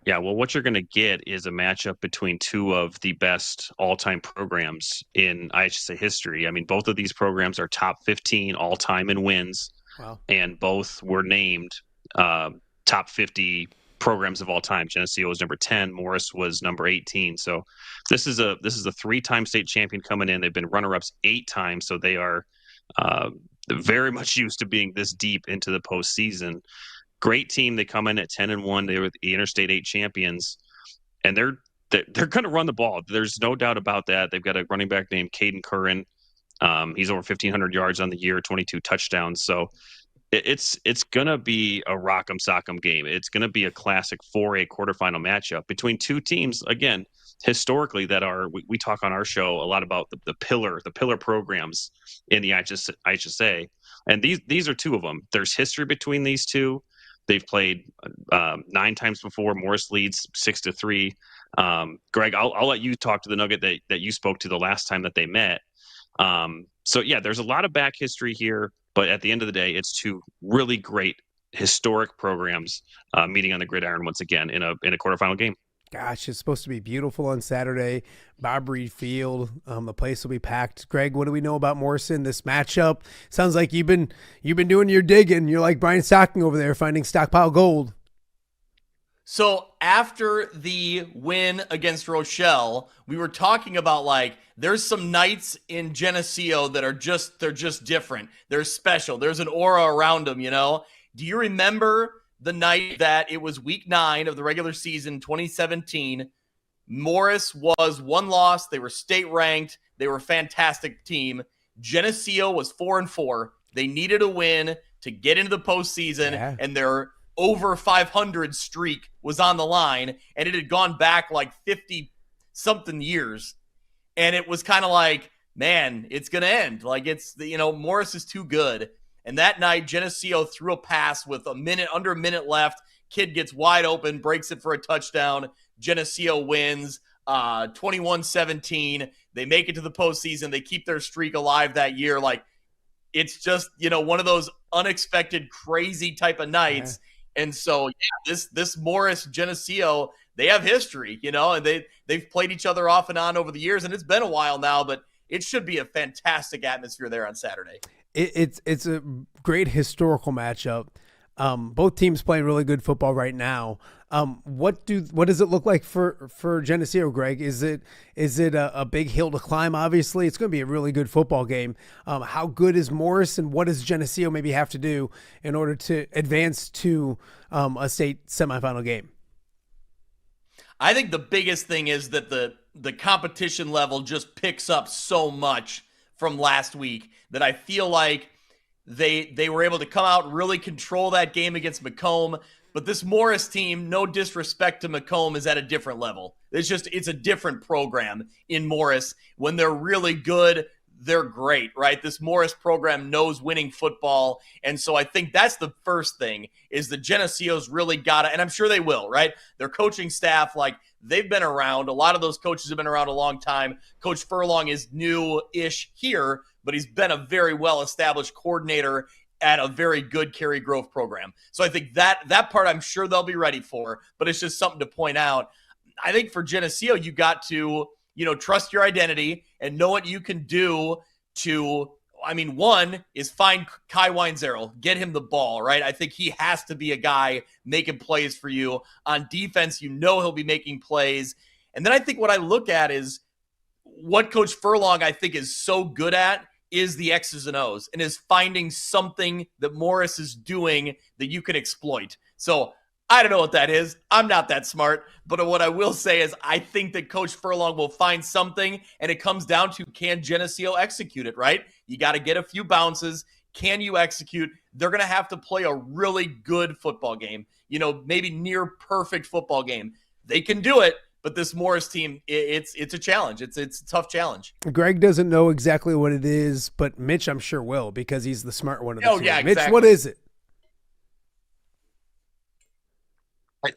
Yeah, well, what you're going to get is a matchup between 2 of the best all-time programs in IHSA history. I mean, both of these programs are top 15 all-time in wins. Wow. And both were named top 50 programs of all time. Geneseo was number 10, Morris was number 18. So this is a 3-time state champion coming in. They've been runner-ups 8 times, so they are very much used to being this deep into the postseason. Great team. They come in at 10-1. They were the Interstate 8 champions, and they're going to run the ball. There's no doubt about that. They've got a running back named Caden Curran. He's over 1,500 yards on the year, 22 touchdowns. So it's going to be a rock'em sock'em game. It's going to be a classic 4A quarterfinal matchup between 2 teams, again, historically that are, we talk on our show a lot about the pillar programs in the IHSA. And these are 2 of them. There's history between these 2. They've played 9 times before. Morris leads 6-3. Greg, I'll let you talk to the nugget that you spoke to the last time that they met. So yeah, there's a lot of back history here, but at the end of the day, it's 2 really great historic programs meeting on the gridiron once again in a quarterfinal game. Gosh, it's supposed to be beautiful on Saturday. Bob Reed Field, the place will be packed. Greg, what do we know about Morrison? This matchup sounds like you've been doing your digging. You're like Brian Stocking over there, finding stockpile gold. So after the win against Rochelle, we were talking about like there's some nights in Geneseo that are they're just different. They're special. There's an aura around them, you know. Do you remember the night that it was week 9 of the regular season, 2017? Morris was 1 loss. They were state ranked. They were a fantastic team. Geneseo was 4-4. They needed a win to get into the postseason, and their over 500 streak was on the line, and it had gone back like 50 something years. And it was kind of like, man, it's going to end. Like Morris is too good. And that night, Geneseo threw a pass with under a minute left. Kid gets wide open, breaks it for a touchdown. Geneseo wins 21-17. They make it to the postseason. They keep their streak alive that year. Like, it's just, one of those unexpected, crazy type of nights. Yeah. And so, yeah, this Morris Geneseo, they have history, and they've played each other off and on over the years, and it's been a while now, but it should be a fantastic atmosphere there on Saturday. It's a great historical matchup. Both teams playing really good football right now. What does it look like for Geneseo, Greg? Is it a big hill to climb? Obviously, it's going to be a really good football game. How good is Morris, and what does Geneseo maybe have to do in order to advance to a state semifinal game? I think the biggest thing is that the competition level just picks up so much from last week that I feel like they were able to come out and really control that game against Macomb. But this Morris team, no disrespect to Macomb, is at a different level. It's a different program in Morris. When they're really good, they're great, right? This Morris program knows winning football. And so I think that's the first thing, is the Geneseo's really got to, and I'm sure they will, right? Their coaching staff, they've been around. A lot of those coaches have been around a long time. Coach Furlong is new-ish here, but he's been a very well-established coordinator at a very good Cary Grove program. So I think that part I'm sure they'll be ready for, but it's just something to point out. I think for Geneseo, you got to, trust your identity and know what you can do to, one is find Kai Weinzerl, get him the ball, right? I think he has to be a guy making plays for you. On defense, he'll be making plays. And then I think what I look at is what Coach Furlong, I think, is so good at is the X's and O's, and is finding something that Morris is doing that you can exploit. So I don't know what that is. I'm not that smart, but what I will say is I think that Coach Furlong will find something, and it comes down to, can Geneseo execute it, right? You got to get a few bounces. Can you execute? They're going to have to play a really good football game, maybe near perfect football game. They can do it. But this Morris team, it's a challenge. It's a tough challenge. Greg doesn't know exactly what it is, but Mitch, I'm sure, will, because he's the smart one of the two. Yeah, Mitch, exactly. what is it?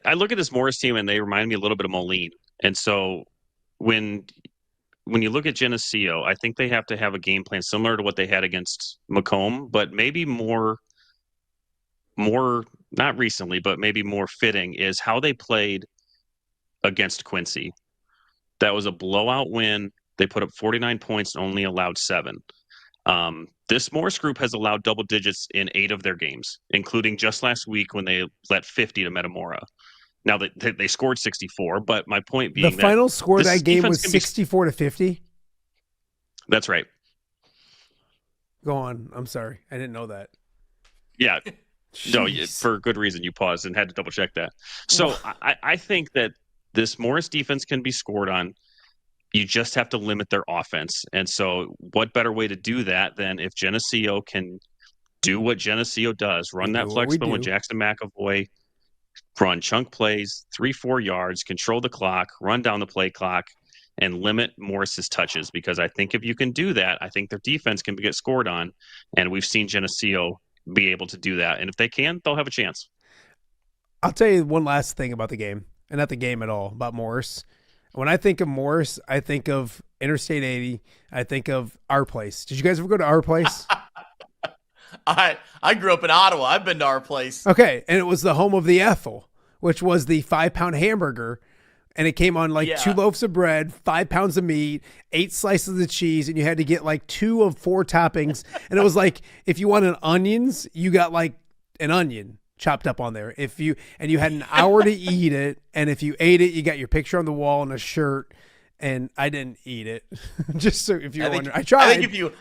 I look at this Morris team, and they remind me a little bit of Moline. And so when you look at Geneseo, I think they have to have a game plan similar to what they had against Macomb, but maybe more not recently, but maybe more fitting is how they played against Quincy. That was a blowout win. They put up 49 points and only allowed 7. This Morris group has allowed double digits in 8 of their games, including just last week when they let 50 to Metamora. Now they scored 64, but my point being the final score of that game was 64 to 50. That's right. Go on. I'm sorry. I didn't know that. Yeah. No, for good reason you paused and had to double check that. So I think that this Morris defense can be scored on. You just have to limit their offense. And so what better way to do that than if Geneseo can do what Geneseo does, run that flex bill with Jackson McAvoy, run chunk plays, 3-4 yards, control the clock, run down the play clock, and limit Morris's touches. Because I think if you can do that, I think their defense can get scored on. And we've seen Geneseo be able to do that. And if they can, they'll have a chance. I'll tell you one last thing about the game. And not the game at all, about Morris. When I think of Morris, I think of Interstate 80. I think of Our Place. Did you guys ever go to Our Place? I grew up in Ottawa. I've been to Our Place. Okay, and it was the home of the Ethel, which was the 5-pound hamburger. And it came on 2 loaves of bread, 5 pounds of meat, 8 slices of cheese, and you had to get 2 of 4 toppings. And it was if you wanted onions, you got an onion chopped up on there. You had an hour to eat it, and if you ate it, you got your picture on the wall and a shirt. And I didn't eat it. Just so if you're wondering, I tried. I think if you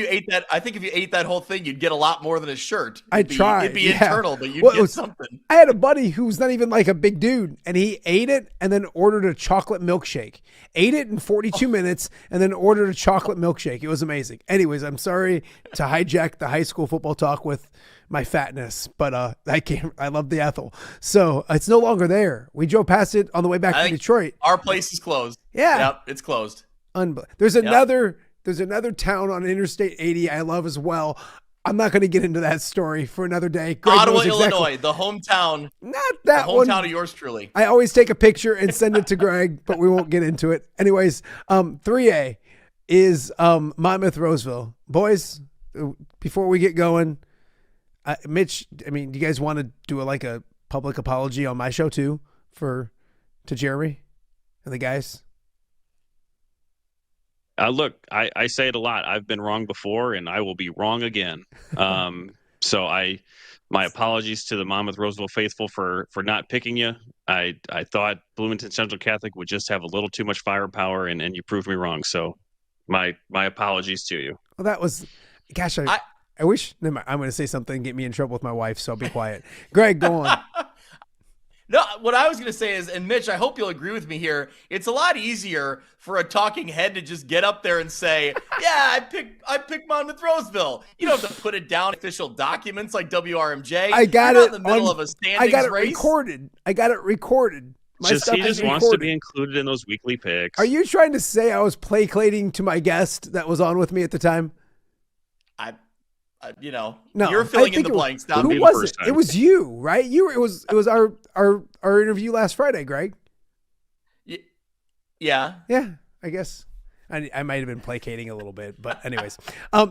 ate that, if you ate that whole thing, you'd get a lot more than a shirt. I tried. It'd be internal, but you'd get something. I had a buddy who's not even a big dude, and he ate it and then ordered a chocolate milkshake. Ate it in 42 minutes and then ordered a chocolate milkshake. It was amazing. Anyways, I'm sorry to hijack the high school football talk with my fatness, but I love the Ethel. So it's no longer there. We drove past it on the way back to Detroit. Our Place is closed. Yeah. Yep, it's closed. There's another town on Interstate 80 I love as well. I'm not going to get into that story for another day. Greg Ottawa, Illinois, the hometown. Not that one. The hometown of yours truly. I always take a picture and send it to Greg, but we won't get into it. Anyways, 3A is Monmouth Roseville. Boys, before we get going, Mitch, do you guys want to do a public apology on my show too for to Jeremy and the guys? Look, I say it a lot. I've been wrong before, and I will be wrong again. So my apologies to the Monmouth Roseville faithful for not picking you. I thought Bloomington Central Catholic would just have a little too much firepower, and you proved me wrong. So my apologies to you. Well, that was, gosh, I wish, never mind, I'm going to say something, get me in trouble with my wife, so I'll be quiet. Greg, go on. No, what I was going to say is, and Mitch, I hope you'll agree with me here, it's a lot easier for a talking head to just get up there and say, yeah, I picked Monmouth Roseville. You don't have to put it down in official documents like WRMJ. I got You're it not in the middle of a standings I got it race. recorded. I got it recorded. He just wants to be included in those weekly picks. Are you trying to say I was placating to my guest that was on with me at the time? No, you're filling in the blanks. Who was it? It was you, right? It was our interview last Friday, Greg. Yeah. Yeah, I guess I might have been placating a little bit, but anyways,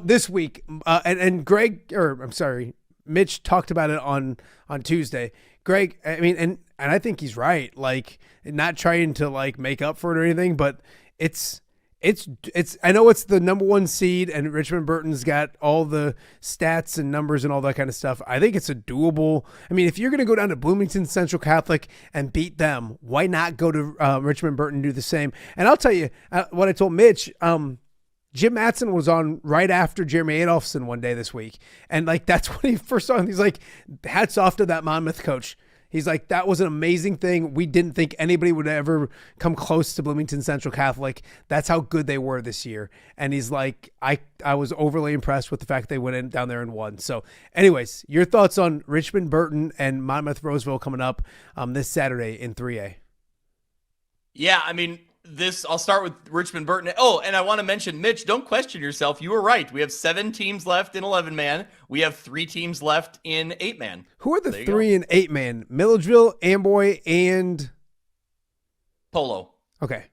this week, and Greg, or I'm sorry, Mitch talked about it on Tuesday. Greg, I mean, and I think he's right. Like, not trying to like make up for it or anything, but it's. I know it's the number 1 seed, and Richmond Burton's got all the stats and numbers and all that kind of stuff. I think it's a doable. I mean, if you're going to go down to Bloomington Central Catholic and beat them, why not go to Richmond Burton and do the same? And I'll tell you what I told Mitch. Jim Matson was on right after Jeremy Adolphson one day this week, and like that's when he first saw him. He's like, "Hats off to that Monmouth coach." He's like, that was an amazing thing. We didn't think anybody would ever come close to Bloomington Central Catholic. That's how good they were this year. And he's like, I was overly impressed with the fact they went in down there and won. So anyways, your thoughts on Richmond Burton and Monmouth Roseville coming up this Saturday in 3A? Yeah, I mean, I'll start with Richmond Burton. Oh, and I want to mention, Mitch, don't question yourself. You were right. We have 7 teams left in 11-man. We have 3 teams left in 8-man. Who are the 3 and 8-man? Milledgeville, Amboy, and Polo. Okay.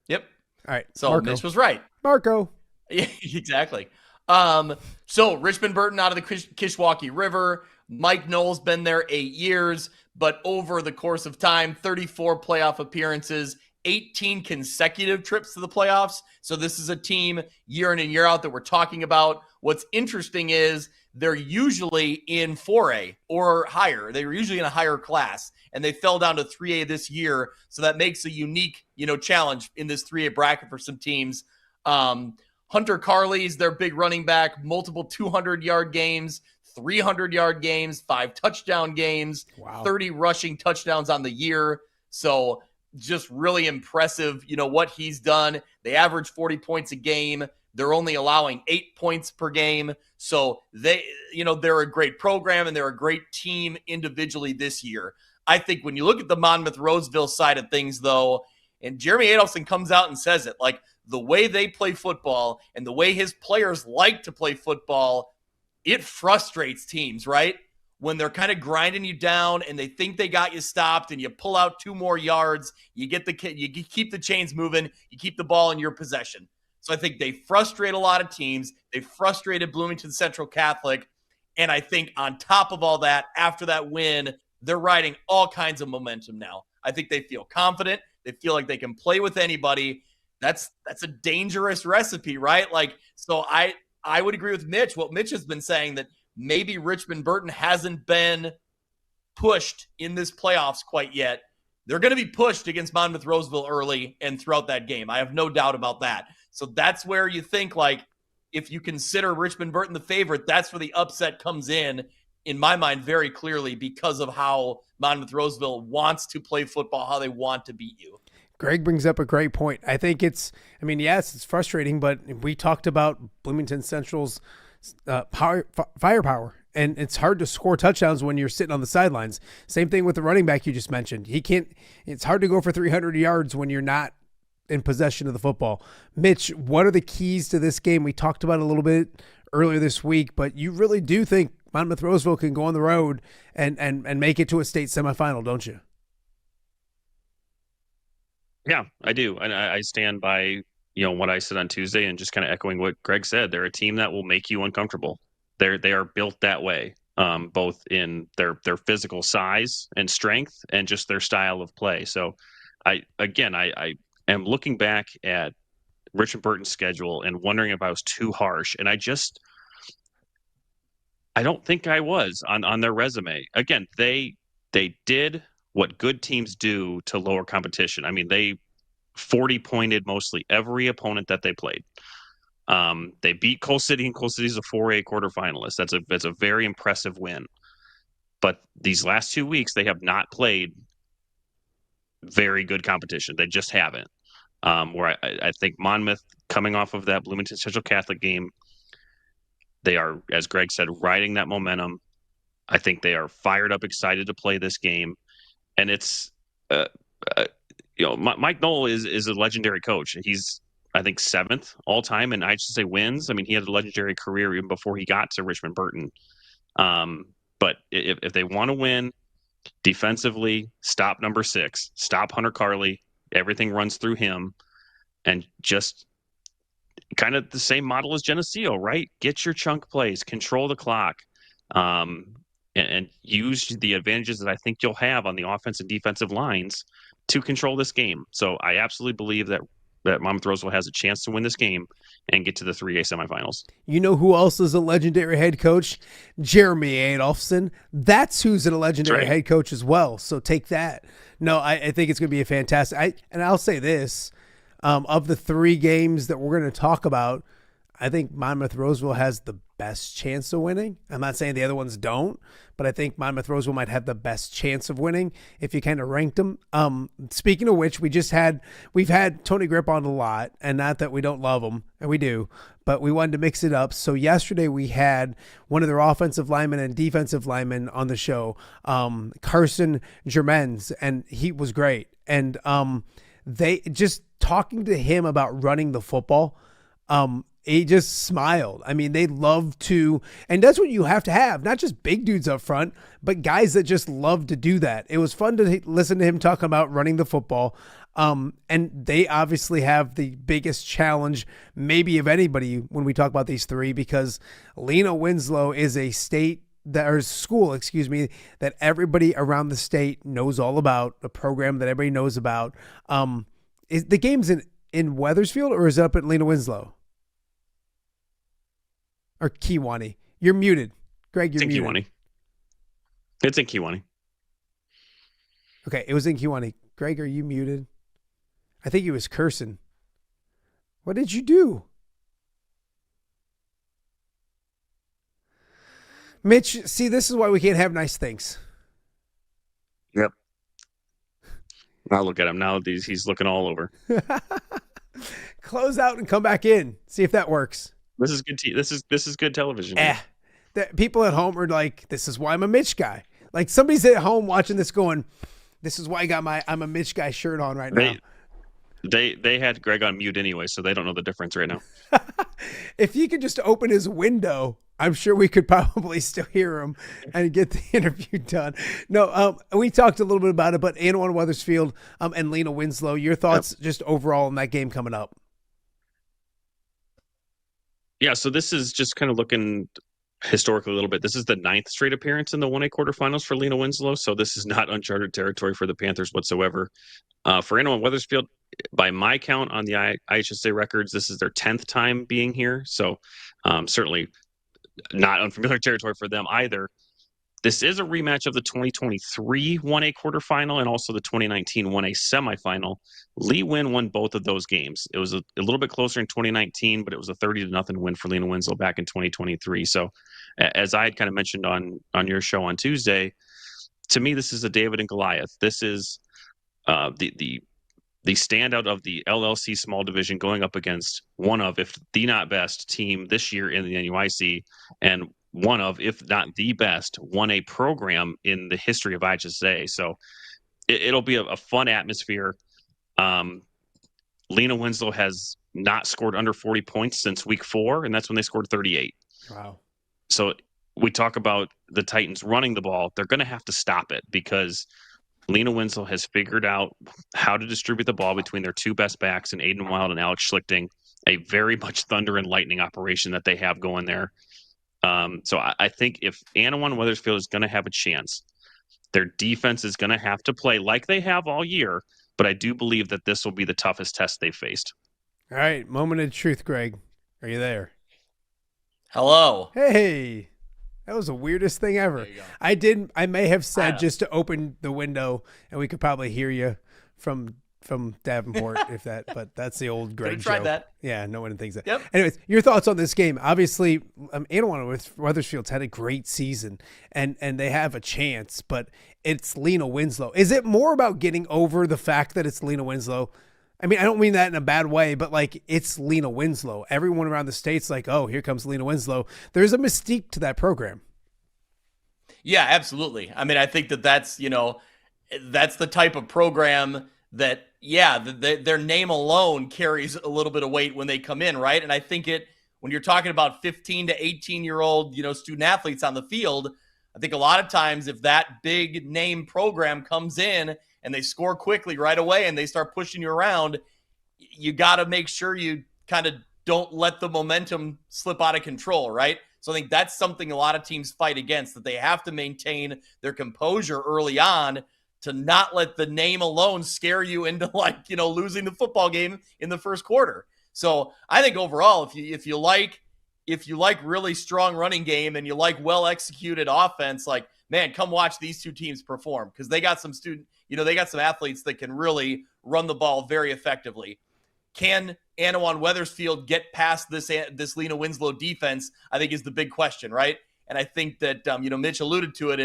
Yep. All right. So Marco. Mitch was right. Marco. Yeah, exactly. So Richmond Burton out of the Kishwaukee River. Mike Knoll's been there 8 years, but over the course of time, 34 playoff appearances, 18 consecutive trips to the playoffs. So this is a team year in and year out that we're talking about. What's interesting is they're usually in 4A or higher. They were usually in a higher class, and they fell down to 3A this year. So that makes a unique, challenge in this 3A bracket for some teams. Hunter Carley's their big running back, multiple 200-yard games, 300-yard games, 5 touchdown games, wow. 30 rushing touchdowns on the year. So just really impressive, what he's done. They average 40 points a game. They're only allowing 8 points per game. So they're a great program and they're a great team individually this year. I think when you look at the Monmouth Roseville side of things, though, and Jeremy Adolphson comes out and says it, like the way they play football and the way his players like to play football, it frustrates teams, right? When they're kind of grinding you down and they think they got you stopped and you pull out 2 more yards, you keep the chains moving, you keep the ball in your possession. So I think they frustrate a lot of teams. They frustrated Bloomington Central Catholic. And I think on top of all that, after that win, they're riding all kinds of momentum now. I think they feel confident. They feel like they can play with anybody. That's a dangerous recipe, right? Like, so I would agree with Mitch. What Mitch has been saying, that maybe Richmond Burton hasn't been pushed in this playoffs quite yet. They're going to be pushed against Monmouth Roseville early and throughout that game. I have no doubt about that. So that's where you think, like, if you consider Richmond Burton the favorite, that's where the upset comes in my mind, very clearly, because of how Monmouth Roseville wants to play football, how they want to beat you. Greg brings up a great point. I think yes, it's frustrating, but we talked about Bloomington Central's firepower, and it's hard to score touchdowns when you're sitting on the sidelines. Same thing with the running back you just mentioned. It's hard to go for 300 yards when you're not in possession of the football. Mitch, what are the keys to this game? We talked about it a little bit earlier this week, but you really do think Monmouth Roseville can go on the road and make it to a state semifinal, don't you? Yeah, I do. And I stand by, what I said on Tuesday, and just kind of echoing what Greg said. They're a team that will make you uncomfortable. They are built that way. both in their physical size and strength and just their style of play. So I am looking back at Richmond Burton's schedule and wondering if I was too harsh. And I don't think I was on their resume. Again, they did what good teams do to lower competition. I mean, they 40-pointed mostly every opponent that they played. They beat Coal City, and Coal City's a 4A quarterfinalist. That's a very impressive win. But these last 2 weeks, they have not played very good competition. They just haven't. Where I think Monmouth, coming off of that Bloomington Central Catholic game, they are, as Greg said, riding that momentum. I think they are fired up, excited to play this game. And it's, Mike Knoll is a legendary coach. He's, I think, 7th all time, and I should say wins. I mean, he had a legendary career even before he got to Richmond Burton. But if they want to win defensively, stop number 6, stop Hunter Carley. Everything runs through him, and just kind of the same model as Geneseo, right? Get your chunk plays, control the clock, and use the advantages that I think you'll have on the offense and defensive lines to control this game. So I absolutely believe that Monmouth Roseville has a chance to win this game and get to the 3A semifinals. You know who else is a legendary head coach? Jeremy Adolphson. That's who's a legendary head coach as well. So take that. No, I think it's going to be a fantastic. And I'll say this, of the 3 games that we're going to talk about, I think Monmouth Roseville has the best chance of winning. I'm not saying the other ones don't, but I think Monmouth Roseville might have the best chance of winning if you kind of ranked them. Speaking of which, we've had Tony Grip on a lot, and not that we don't love him, and we do, but we wanted to mix it up. So yesterday we had one of their offensive linemen and defensive linemen on the show, Carson Germains, and he was great. And they just talking to him about running the football, he just smiled. I mean, they love to, and that's what you have to have, not just big dudes up front, but guys that just love to do that. It was fun to listen to him talk about running the football. And they obviously have the biggest challenge, maybe of anybody, when we talk about these 3, because Lena Winslow is a school, that everybody around the state knows all about, a program that everybody knows about. Is the game's in Wethersfield, or is it up at Lena Winslow? Or Kewanee? You're muted. Greg, you're muted. Kewanee. It's in Kewanee. Okay, it was in Kewanee. Greg, are you muted? I think he was cursing. What did you do? Mitch, see, this is why we can't have nice things. Yep. I'll look at him now. He's looking all over. Close out and come back in. See if that works. This is good. This is good television. The people at home are like, "This is why I'm a Mitch guy." Like somebody's at home watching this, going, "This is why I got my I'm a Mitch guy shirt on right now." They had Greg on mute anyway, so they don't know the difference right now. If he could just open his window, I'm sure we could probably still hear him and get the interview done. No, we talked a little bit about it, but Annawan-Wethersfield and Lena Winslow, your thoughts just overall on that game coming up? Yeah, so this is just kind of looking historically a little bit. This is the 9th straight appearance in the 1A quarterfinals for Lena Winslow, so this is not uncharted territory for the Panthers whatsoever. For Annawan-Wethersfield, by my count on the IHSA records, this is their 10th time being here, so certainly not unfamiliar territory for them either. This is a rematch of the 2023 1A quarterfinal and also the 2019 1A semifinal. Lee Wynn won both of those games. It was a little bit closer in 2019, but it was a 30-0 win for Lena Winslow back in 2023. So as I had kind of mentioned on your show on Tuesday, to me, this is a David and Goliath. This is the standout of the LLC small division going up against one of, if the not best team this year in the NUIC, and one of, if not the best, 1A program in the history of IHSA. So it'll be a fun atmosphere. Lena Winslow has not scored under 40 points since week 4, and that's when they scored 38. Wow. So we talk about the Titans running the ball. They're going to have to stop it because Lena Winslow has figured out how to distribute the ball between their 2 best backs in Aiden Wild and Alex Schlichting, a very much thunder and lightning operation that they have going there. So I think if Annawan-Wethersfield is going to have a chance, their defense is going to have to play like they have all year. But I do believe that this will be the toughest test they've faced. All right, moment of truth, Greg. Are you there? Hello. Hey, that was the weirdest thing ever. There you go. I may have said just to open the window, and we could probably hear you from Davenport, if that. But that's the old Greg Could've tried joke. that. Yeah, no one thinks that. Yep. Anyways, your thoughts on this game? Obviously, Annawan-Wethersfield's had a great season, and they have a chance, but it's Lena Winslow. Is it more about getting over the fact that it's Lena Winslow? I mean, I don't mean that in a bad way, but like, it's Lena Winslow. Everyone around the state's like, oh, here comes Lena Winslow. There's a mystique to that program. Yeah, absolutely. I mean, I think that's the type of program that, their name alone carries a little bit of weight when they come in, right? And I think when you're talking about 15 to 18-year-old, student athletes on the field, I think a lot of times if that big name program comes in and they score quickly right away and they start pushing you around, you got to make sure you kind of don't let the momentum slip out of control, right? So I think that's something a lot of teams fight against, that they have to maintain their composure early on to not let the name alone scare you into losing the football game in the first quarter. So I think overall, if you like really strong running game and you like well executed offense, man, come watch these two teams perform, because they got some they got some athletes that can really run the ball very effectively. Can Annawan-Wethersfield get past this Lena Winslow defense, I think, is the big question, right? And I think that Mitch alluded to it.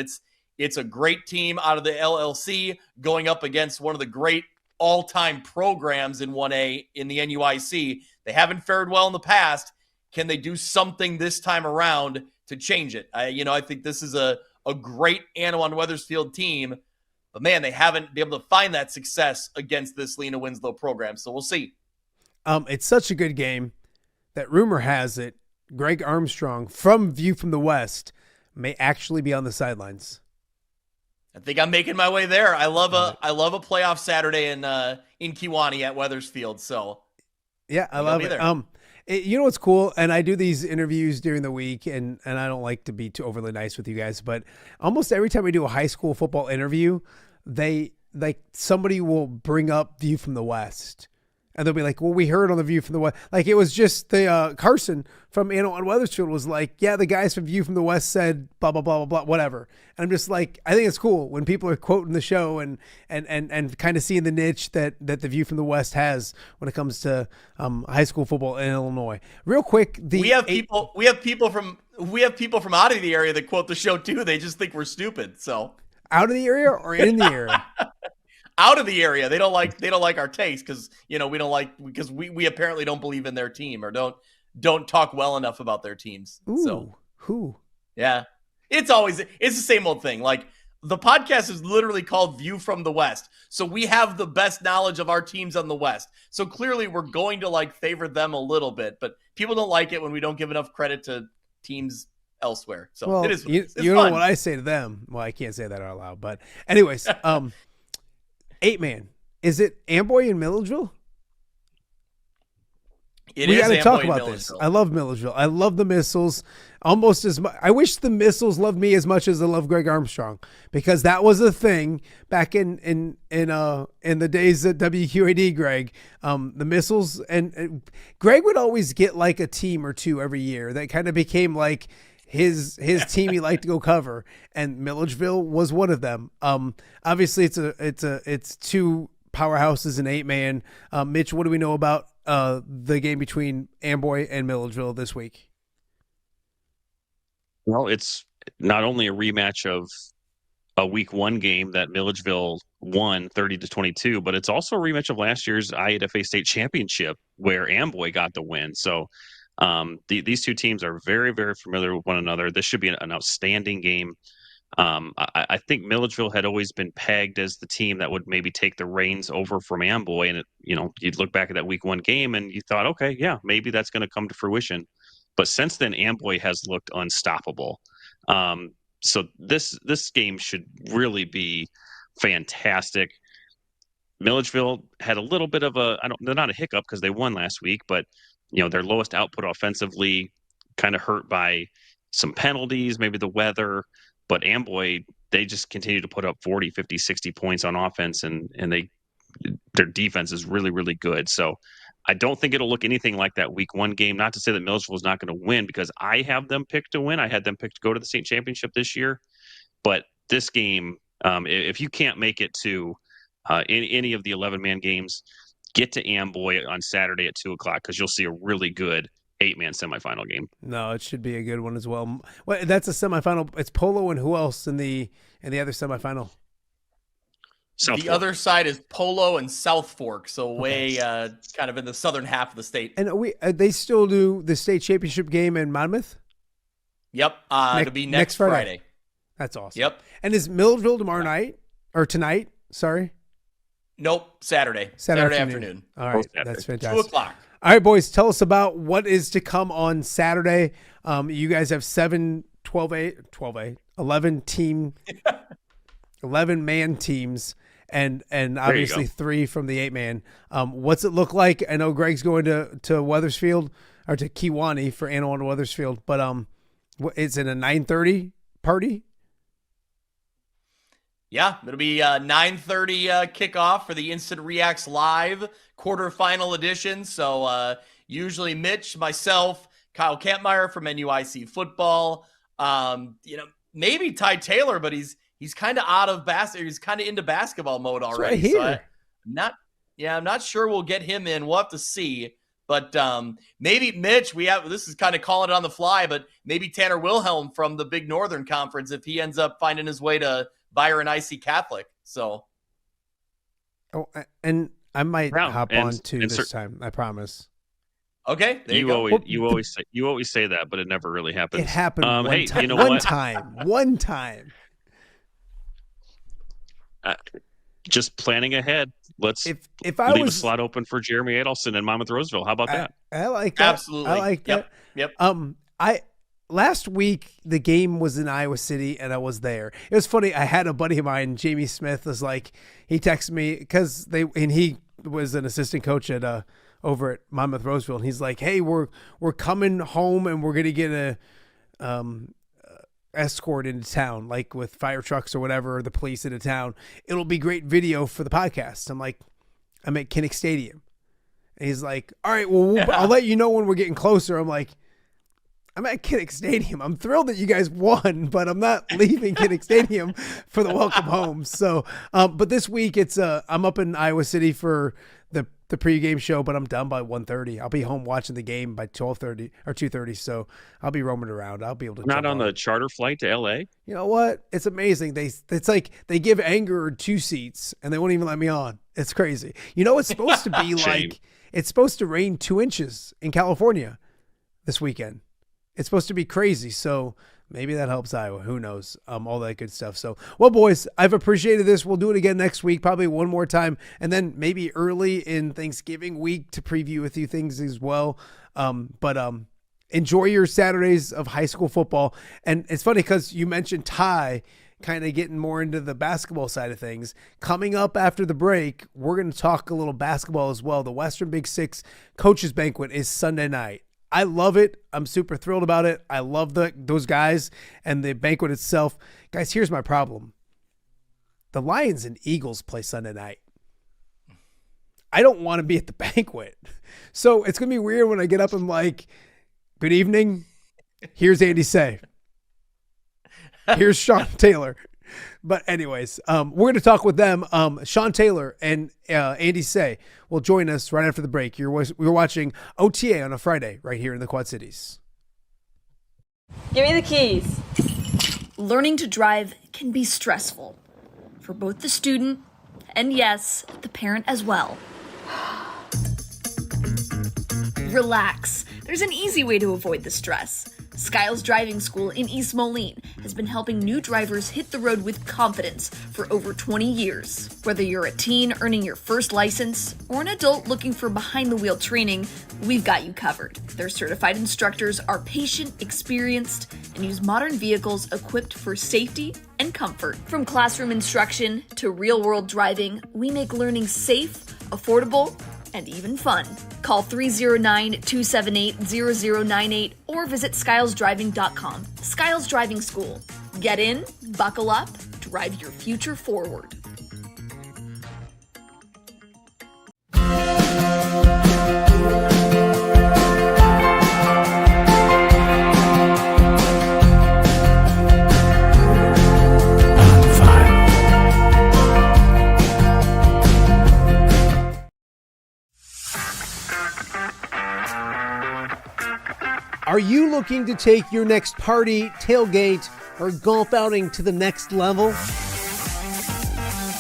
It's a great team out of the LLC going up against one of the great all-time programs in 1A in the NUIC. They haven't fared well in the past. Can they do something this time around to change it? I think this is a great Annawan-Wethersfield team, but man, they haven't been able to find that success against this Lena Winslow program. So we'll see. It's such a good game that rumor has it Greg Armstrong from View from the West may actually be on the sidelines. I think I'm making my way there. I love a playoff Saturday in Kewanee at Wethersfield. So yeah, I love it. You know what's cool? And I do these interviews during the week, and I don't like to be too overly nice with you guys, but almost every time we do a high school football interview, somebody will bring up View from the West. And they'll be like, well, we heard on the View from the West. Like, it was just the Carson from Annawan-Wethersfield was like, yeah, the guys from View from the West said blah, blah, blah, blah, blah, whatever. And I'm just like, I think it's cool when people are quoting the show and kind of seeing the niche that the View from the West has when it comes to high school football in Illinois. Real quick, we have people from out of the area that quote the show too. They just think we're stupid. So out of the area or in the area? Out of the area. They don't like our taste because we don't like, because we apparently don't believe in their team or don't talk well enough about their teams. Ooh, so who? Yeah. It's the same old thing. Like, the podcast is literally called View from the West. So we have the best knowledge of our teams on the West. So clearly we're going to favor them a little bit, but people don't like it when we don't give enough credit to teams elsewhere. So it's you fun. know what I say to them? Well, I can't say that out loud, but anyways, 8-man. Is it Amboy and Milledgeville? We got to talk about this. I love Milledgeville. I love the Missiles almost as much. I wish the Missiles loved me as much as I love Greg Armstrong, because that was a thing back in the days at WQAD. Greg, the Missiles and Greg would always get like a team or two every year that kind of became like his team he liked to go cover, and Milledgeville was one of them. Obviously it's two powerhouses in 8-man. Mitch, what do we know about the game between Amboy and Milledgeville this week? Well, it's not only a rematch of a week 1 game that Milledgeville won 30-22, but it's also a rematch of last year's IAFA state championship where Amboy got the win. So these two teams are very, very familiar with one another. This should be an outstanding game. I think Milledgeville had always been pegged as the team that would maybe take the reins over from Amboy. And, you'd look back at that week 1 game and you thought, okay, yeah, maybe that's going to come to fruition. But since then, Amboy has looked unstoppable. So this game should really be fantastic. Milledgeville had a little bit of they're not a hiccup because they won last week, but their lowest output offensively, kind of hurt by some penalties, maybe the weather, but Amboy, they just continue to put up 40, 50, 60 points on offense, and their defense is really, really good. So I don't think it'll look anything like that week 1 game. Not to say that Milledgeville is not going to win, because I have them picked to win. I had them picked to go to the state championship this year. But this game, if you can't make it to any of the 11-man games, get to Amboy on Saturday at 2 o'clock, because you'll see a really good 8-man semifinal game. No, it should be a good one as well. Well, that's a semifinal. It's Polo and who else in the other semifinal? South the Fork. Other side is Polo and South Fork, so way kind of in the southern half of the state. And they still do the state championship game in Monmouth? Yep, it'll be next Friday. That's awesome. Yep. And is Milledgeville tomorrow night? Or tonight? Sorry. Nope, Saturday afternoon. All right, that's fantastic. 2 o'clock. All right, boys, tell us about what is to come on Saturday. You guys have 11-man teams, and obviously 3 from the 8-man. What's it look like? I know Greg's going to Wethersfield, or to Kewanee for Annawan-Wethersfield, but is it a 9:30 party? Yeah, it'll be 9:30 kickoff for the Instant Reacts Live quarterfinal edition. So usually Mitch, myself, Kyle Kampmeyer from NUIC Football, maybe Ty Taylor, but he's kind of out of he's kind of into basketball mode already. Right here. So I'm not sure we'll get him in. We'll have to see. But maybe Mitch, this is kind of calling it on the fly, but maybe Tanner Wilhelm from the Big Northern Conference, if he ends up finding his way to Byron IC Catholic. So, and I might hop on too this time. I promise. Okay, there you go. You always say that, but it never really happens. It happened one time. You know one time. Just planning ahead. Let's leave a slot open for Jeremy Adelson and Monmouth Roseville. How about that? I like that. Absolutely. I like that. Yep. Last week the game was in Iowa City and I was there. It was funny. I had a buddy of mine, Jamie Smith, was like, he texted me because he was an assistant coach at over at Monmouth Roseville, and he's like, "Hey, we're coming home and we're gonna get a escort into town, like with fire trucks or whatever, or the police into town. It'll be great video for the podcast." I'm like, "I'm at Kinnick Stadium," and he's like, "All right, well, I'll let you know when we're getting closer." I'm like, "I'm at Kinnick Stadium. I'm thrilled that you guys won, but I'm not leaving Kinnick Stadium for the welcome home." So, but this week I'm up in Iowa City for the pregame show, but I'm done by 1:30. I'll be home watching the game by 12:30 or 2:30. So I'll be roaming around. I'll be able to. Not on the charter flight to LA. You know what? It's amazing. It's like they give Anger 2 seats and they won't even let me on. It's crazy. You know, it's supposed to be like, it's supposed to rain 2 inches in California this weekend. It's supposed to be crazy. So maybe that helps Iowa. Who knows? All that good stuff. So, well, boys, I've appreciated this. We'll do it again next week, probably one more time. And then maybe early in Thanksgiving week to preview a few things as well. But enjoy your Saturdays of high school football. And it's funny because you mentioned Ty kind of getting more into the basketball side of things. Coming up after the break, we're going to talk a little basketball as well. The Western Big Six Coaches Banquet is Sunday night. I love it. I'm super thrilled about it. I love those guys and the banquet itself. Guys, here's my problem. The Lions and Eagles play Sunday night. I don't want to be at the banquet. So it's going to be weird when I get up and like, "Good evening. Here's Andy Saey. Here's Sean Taylor." But anyways, we're going to talk with them. Sean Taylor and Andy Saey will join us right after the break. We're watching OTA on a Friday right here in the Quad Cities. Give me the keys. Learning to drive can be stressful for both the student and, yes, the parent as well. Relax. There's an easy way to avoid the stress. Skiles Driving School in East Moline has been helping new drivers hit the road with confidence for over 20 years. Whether you're a teen earning your first license or an adult looking for behind-the-wheel training, we've got you covered. Their certified instructors are patient, experienced, and use modern vehicles equipped for safety and comfort. From classroom instruction to real-world driving, we make learning safe, affordable, and even fun. Call 309-278-0098 or visit skylesdriving.com. Skiles Driving School. Get in, buckle up, drive your future forward. Are you looking to take your next party, tailgate, or golf outing to the next level?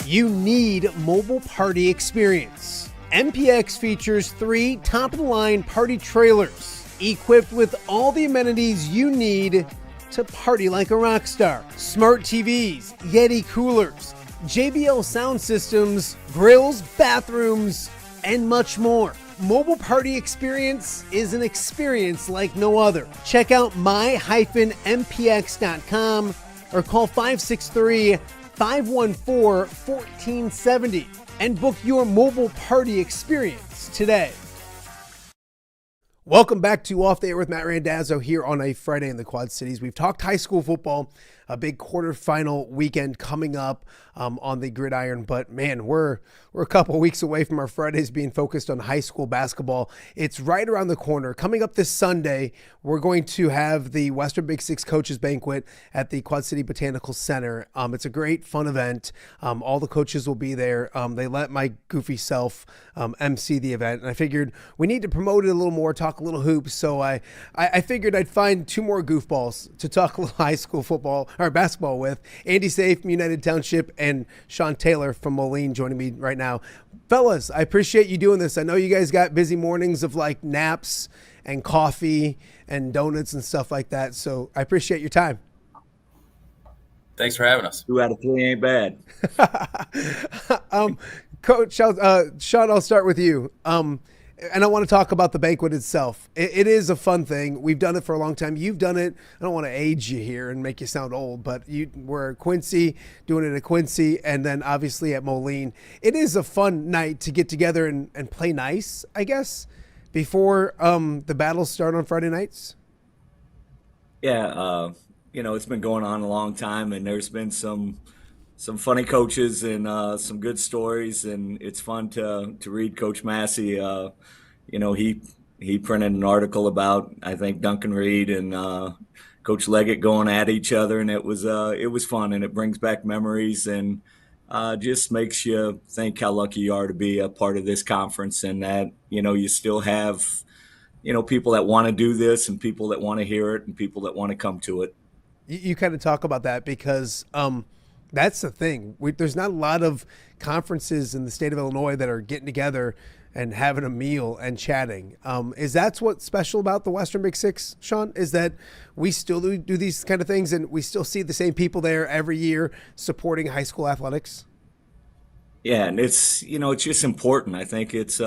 You need Mobile Party Experience. MPX features 3 top-of-the-line party trailers equipped with all the amenities you need to party like a rock star. Smart TVs, Yeti coolers, JBL sound systems, grills, bathrooms, and much more. Mobile Party Experience is an experience like no other. Check out my-mpx.com or call 563-514-1470 and book your Mobile Party Experience today. Welcome back to Off the Air with Matt Randazzo here on a Friday in the Quad Cities. We've talked high school football, a big quarterfinal weekend coming up on the gridiron, but man, we're a couple weeks away from our Fridays being focused on high school basketball. It's right around the corner. Coming up this Sunday, we're going to have the Western Big Six Coaches Banquet at the Quad City Botanical Center. It's a great, fun event. All the coaches will be there. They let my goofy self MC the event, and I figured we need to promote it a little more, talk a little hoops, so I figured I'd find 2 more goofballs to talk a little high school football or basketball with. Andy Saey from United Township and Sean Taylor from Moline joining me right now. Fellas, I appreciate you doing this. I know you guys got busy mornings of like naps and coffee and donuts and stuff like that, so I appreciate your time. Thanks for having us. 2 out of 3 ain't bad. Coach, Sean, I'll start with you. And I want to talk about the banquet itself. It is a fun thing. We've done it for a long time. You've done it. I don't want to age you here and make you sound old, but you were at Quincy, doing it at Quincy, and then obviously at Moline. It is a fun night to get together and play nice, I guess, before the battles start on Friday nights. Yeah, it's been going on a long time, and there's been some funny coaches and some good stories, and it's fun to read Coach Massey. He printed an article about, I think, Duncan Reed and Coach Leggett going at each other, and it was fun, and it brings back memories and just makes you think how lucky you are to be a part of this conference, and that you still have people that want to do this and people that want to hear it and people that want to come to it. You kind of talk about that because that's the thing. There's not a lot of conferences in the state of Illinois that are getting together and having a meal and chatting. Is that what's special about the Western Big Six, Sean? Is that we still do these kind of things and we still see the same people there every year supporting high school athletics? Yeah, and it's just important. I think it's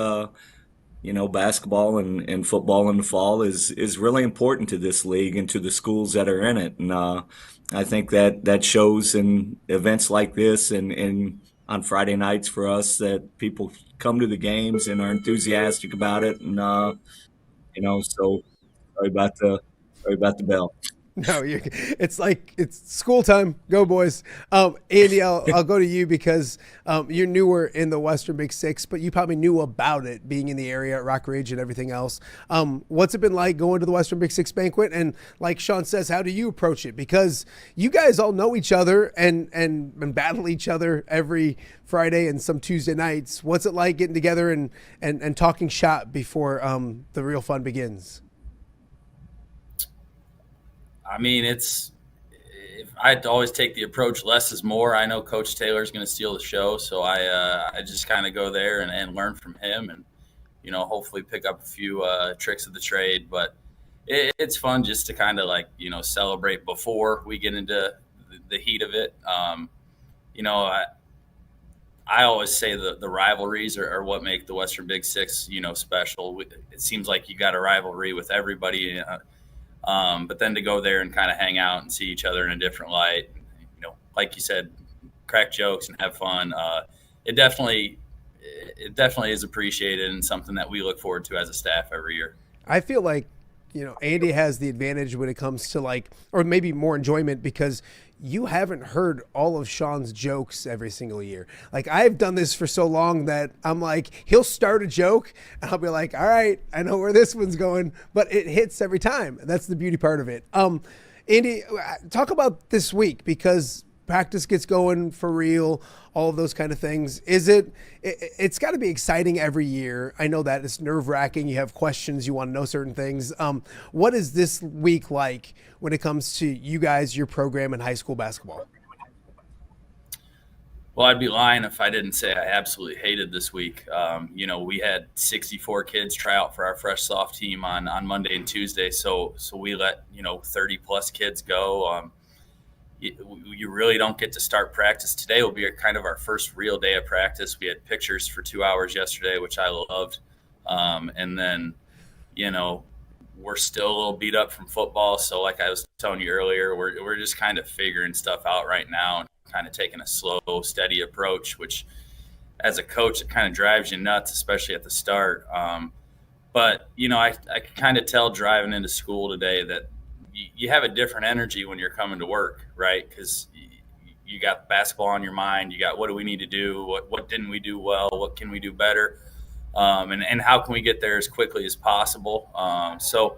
basketball and football in the fall is really important to this league and to the schools that are in it. And I think that shows in events like this and on Friday nights for us that people come to the games and are enthusiastic about it. And, so sorry about the bell. No, it's school time. Go boys. Andy, I'll go to you because you're newer in the Western Big Six, but you probably knew about it being in the area at Rock Ridge and everything else. What's it been like going to the Western Big Six banquet? And like Sean says, how do you approach it? Because you guys all know each other and battle each other every Friday and some Tuesday nights. What's it like getting together and talking shop before the real fun begins? I mean, I'd always take the approach less is more. I know Coach Taylor's going to steal the show, so I just kind of go there and learn from him and, hopefully pick up a few tricks of the trade. But it's fun just to kind of celebrate before we get into the heat of it. I always say the rivalries are what make the Western Big Six, special. It seems like you got a rivalry with everybody. But then to go there and kind of hang out and see each other in a different light, like you said, crack jokes and have fun. It definitely it definitely is appreciated and something that we look forward to as a staff every year. I feel like, Andy has the advantage when it comes to or maybe more enjoyment, because you haven't heard all of Sean's jokes every single year. Like, I've done this for so long that I'm like, he'll start a joke and I'll be like, all right, I know where this one's going, but it hits every time. That's the beauty part of it. Andy, talk about this week, because practice gets going for real, all of those kind of things. It's got to be exciting every year. I know that it's nerve-wracking. You have questions. You want to know certain things. What is this week like when it comes to you guys, your program in high school basketball? Well, I'd be lying if I didn't say I absolutely hated this week. We had 64 kids try out for our fresh soft team on Monday and Tuesday. So we let, 30 plus kids go. You really don't get to start practice. Today will be kind of our first real day of practice. We had pictures for 2 hours yesterday, which I loved. And then, we're still a little beat up from football. So like I was telling you earlier, we're just kind of figuring stuff out right now and kind of taking a slow, steady approach, which as a coach, it kind of drives you nuts, especially at the start. But I could kind of tell driving into school today that you have a different energy when you're coming to work, right? Because you got basketball on your mind. You got, what do we need to do? What didn't we do well? What can we do better? And how can we get there as quickly as possible? So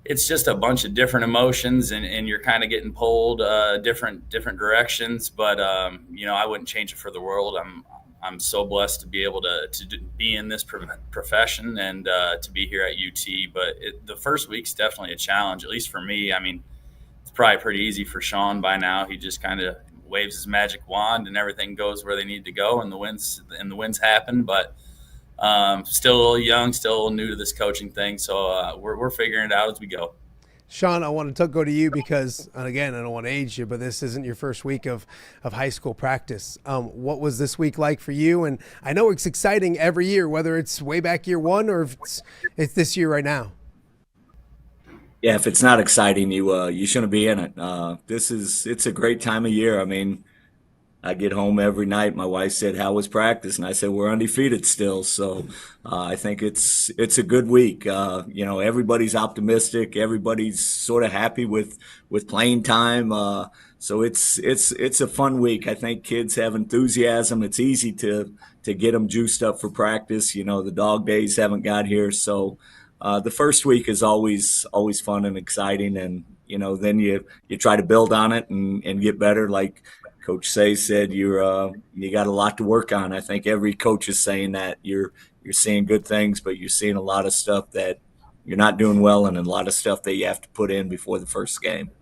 it's just a bunch of different emotions, and you're kind of getting pulled different directions. But I wouldn't change it for the world. I'm so blessed to be able to be in this profession and to be here at UT. But the first week's definitely a challenge, at least for me. I mean, it's probably pretty easy for Sean by now. He just kind of waves his magic wand and everything goes where they need to go, and the wins happen. But still a little young, still a little new to this coaching thing. So we're figuring it out as we go. Sean, I want to go to you because, and again, I don't want to age you, but this isn't your first week of high school practice. What was this week like for you? And I know it's exciting every year, whether it's way back year one or if it's this year right now. Yeah, if it's not exciting, you shouldn't be in it. It's a great time of year. I mean, I get home every night. My wife said, "How was practice?" And I said, "We're undefeated still." So I think it's a good week. Everybody's optimistic. Everybody's sort of happy with playing time. So it's a fun week. I think kids have enthusiasm. It's easy to get them juiced up for practice. The dog days haven't got here, so the first week is always fun and exciting. And then you try to build on it and get better. Like Coach Saey said, you got a lot to work on. I think every coach is saying that. You're seeing good things, but you're seeing a lot of stuff that you're not doing well, and a lot of stuff that you have to put in before the first game.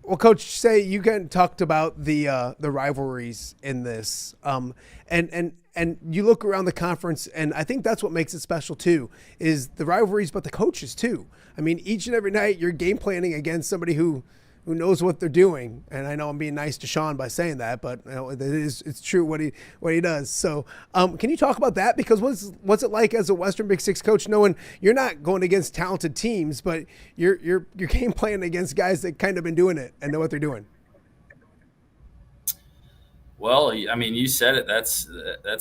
Well, Coach Saey, you talked about the rivalries in this, and you look around the conference, and I think that's what makes it special too, is the rivalries, but the coaches too. I mean, each and every night you're game planning against somebody who knows what they're doing. And I know I'm being nice to Sean by saying that, but it's true what he does. So can you talk about that? Because what's it like as a Western Big Six coach, knowing you're not going against talented teams, but you're game planning against guys that kind of been doing it and know what they're doing? Well, I mean, you said it. That's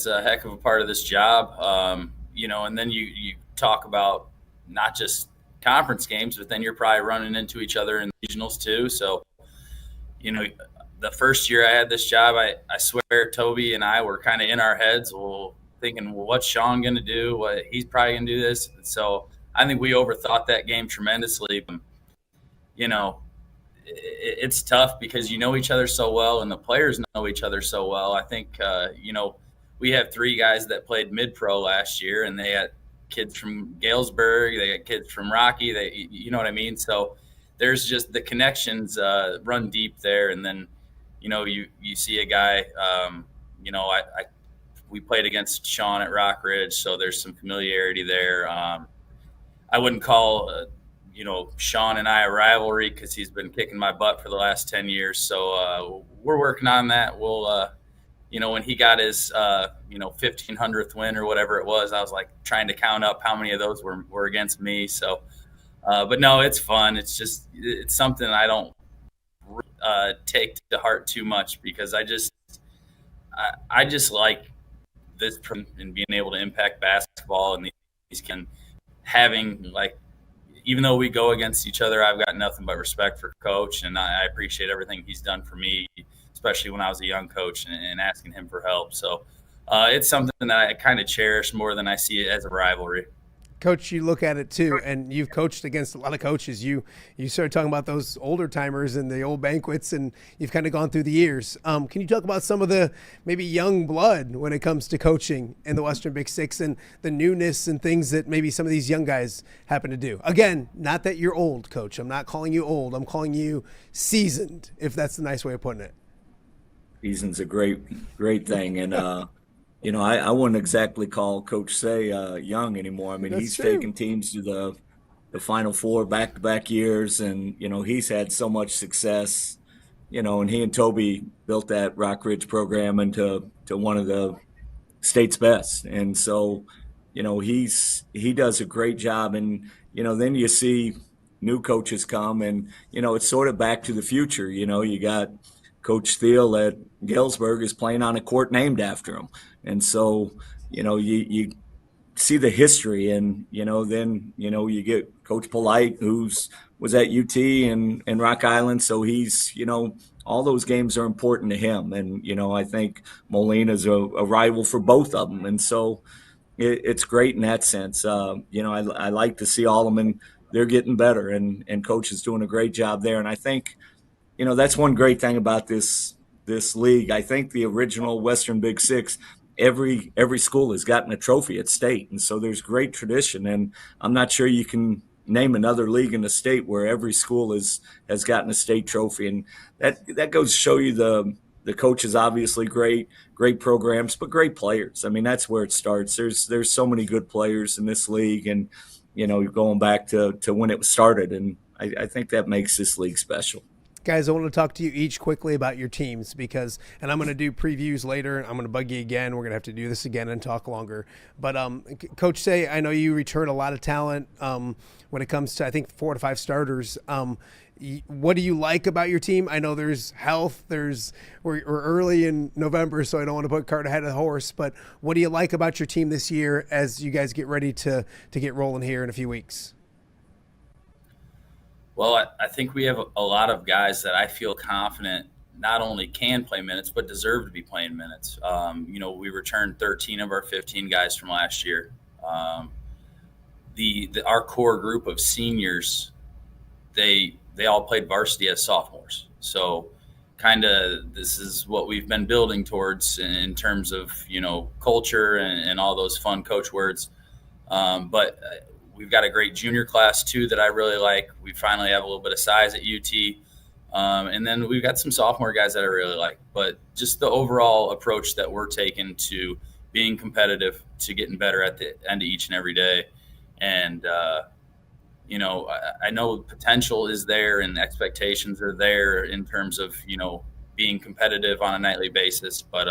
a heck of a part of this job. And then you talk about not just conference games, but then you're probably running into each other in regionals too. So, the first year I had this job, I swear Toby and I were kind of in our heads, thinking, what's Sean going to do? He's probably going to do this. So I think we overthought that game tremendously. It's tough because you know each other so well and the players know each other so well. I think, we have 3 guys that played mid-pro last year, and they had kids from Galesburg, they got kids from Rocky, you know what I mean? So there's just the connections run deep there. And then, you see a guy, we played against Sean at Rock Ridge, so there's some familiarity there. I wouldn't call, Sean and I a rivalry because he's been kicking my butt for the last 10 years. So we're working on that. We'll, when he got his, 1500th win or whatever it was, I was like trying to count up how many of those were against me. So, but no, it's fun. It's something I don't take to heart too much because I just like this and being able to impact basketball and these can having like, even though we go against each other, I've got nothing but respect for Coach, and I appreciate everything he's done for me, especially when I was a young coach and asking him for help. So it's something that I kind of cherish more than I see it as a rivalry. Coach, you look at it too, and you've coached against a lot of coaches. You started talking about those older timers and the old banquets, and you've kind of gone through the years. Can you talk about some of the maybe young blood when it comes to coaching in the Western Big Six and the newness and things that maybe some of these young guys happen to do? Again, not that you're old, Coach. I'm not calling you old. I'm calling you seasoned, if that's the nice way of putting it. Season's a great thing, and you know, I wouldn't exactly call Coach Saey young anymore. I mean, he's taken teams to the Final Four back-to-back years, and, you know, he's had so much success, you know, and he and Toby built that Rock Ridge program into one of the state's best. And so, you know, he does a great job. And, you know, then you see new coaches come, and, you know, it's sort of back to the future. You know, you got Coach Thiel at Galesburg is playing on a court named after him. And so, you know, you see the history, and, you know, then, you know, you get Coach Polite, was at UT and Rock Island. So he's, you know, all those games are important to him. And, you know, I think Moline is a rival for both of them. And so it's great in that sense. You know, I like to see all of them, and they're getting better, and Coach is doing a great job there. And I think, you know, that's one great thing about this league. I think the original Western Big Six, every school has gotten a trophy at state, and so there's great tradition. And I'm not sure you can name another league in the state where every school has gotten a state trophy, and that goes to show you the coaches obviously great programs, but great players. I mean, that's where it starts. There's so many good players in this league, and, you know, going back to when it was started, and I think that makes this league special. Guys, I want to talk to you each quickly about your teams and I'm going to do previews later. I'm going to bug you again. We're going to have to do this again and talk longer. But Coach Saey, I know you return a lot of talent when it comes to, I think, 4 to 5 starters. What do you like about your team? I know there's health. We're early in November, so I don't want to put cart ahead of the horse. But what do you like about your team this year as you guys get ready to get rolling here in a few weeks? Well, I think we have a lot of guys that I feel confident not only can play minutes, but deserve to be playing minutes. You know, we returned 13 of our 15 guys from last year. Our core group of seniors, they all played varsity as sophomores. So kind of this is what we've been building towards in terms of, you know, culture and all those fun coach words. But we've got a great junior class too that I really like. We finally have a little bit of size at UT. And then we've got some sophomore guys that I really like. But just the overall approach that we're taking to being competitive, to getting better at the end of each and every day. And, you know, I know potential is there and expectations are there in terms of, you know, being competitive on a nightly basis. But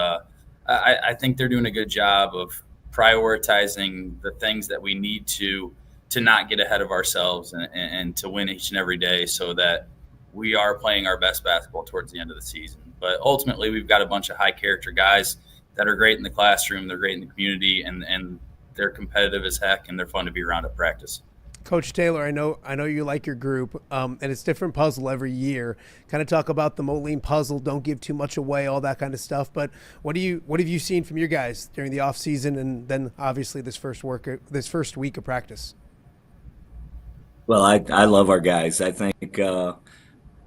I think they're doing a good job of prioritizing the things that we need to not get ahead of ourselves and to win each and every day so that we are playing our best basketball towards the end of the season. But ultimately, we've got a bunch of high character guys that are great in the classroom, they're great in the community, and they're competitive as heck, and they're fun to be around at practice. Coach Taylor, I know you like your group, and it's different puzzle every year. Kind of talk about the Moline puzzle. Don't give too much away, all that kind of stuff. But what have you seen from your guys during the off season, and then obviously this first week of practice? Well, I love our guys. I think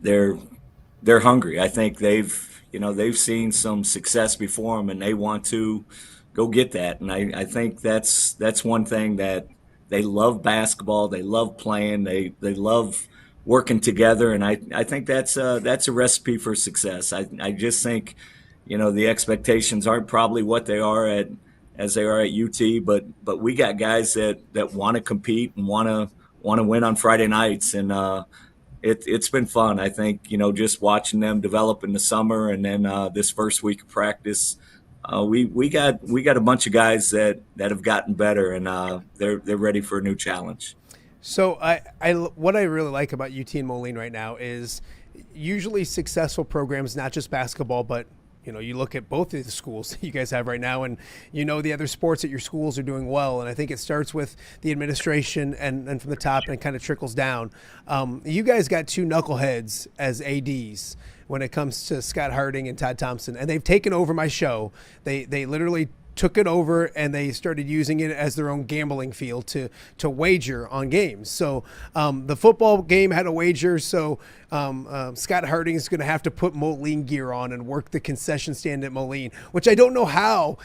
they're hungry. I think they've seen some success before them, and they want to go get that. And I think that's one thing that they love basketball. They love playing. They love working together. And I think that's a recipe for success. I just think, you know, the expectations aren't probably what they are as they are at UT, but we got guys that want to compete and want to win on Friday nights. And it's been fun. I think, you know, just watching them develop in the summer, and then this first week of practice, we got a bunch of guys that have gotten better, and they're ready for a new challenge. So what I really like about UT and Moline right now is usually successful programs, not just basketball, but you look at both of the schools you guys have right now, and the other sports at your schools are doing well. And I think it starts with the administration and from the top and it kind of trickles down. You guys got two knuckleheads as ADs when it comes to Scott Harding and Todd Thompson, and they've taken over my show. They literally took it over and they started using it as their own gambling field to wager on games. So the football game had a wager. So Scott Harding is going to have to put Moline gear on and work the concession stand at Moline, which I don't know how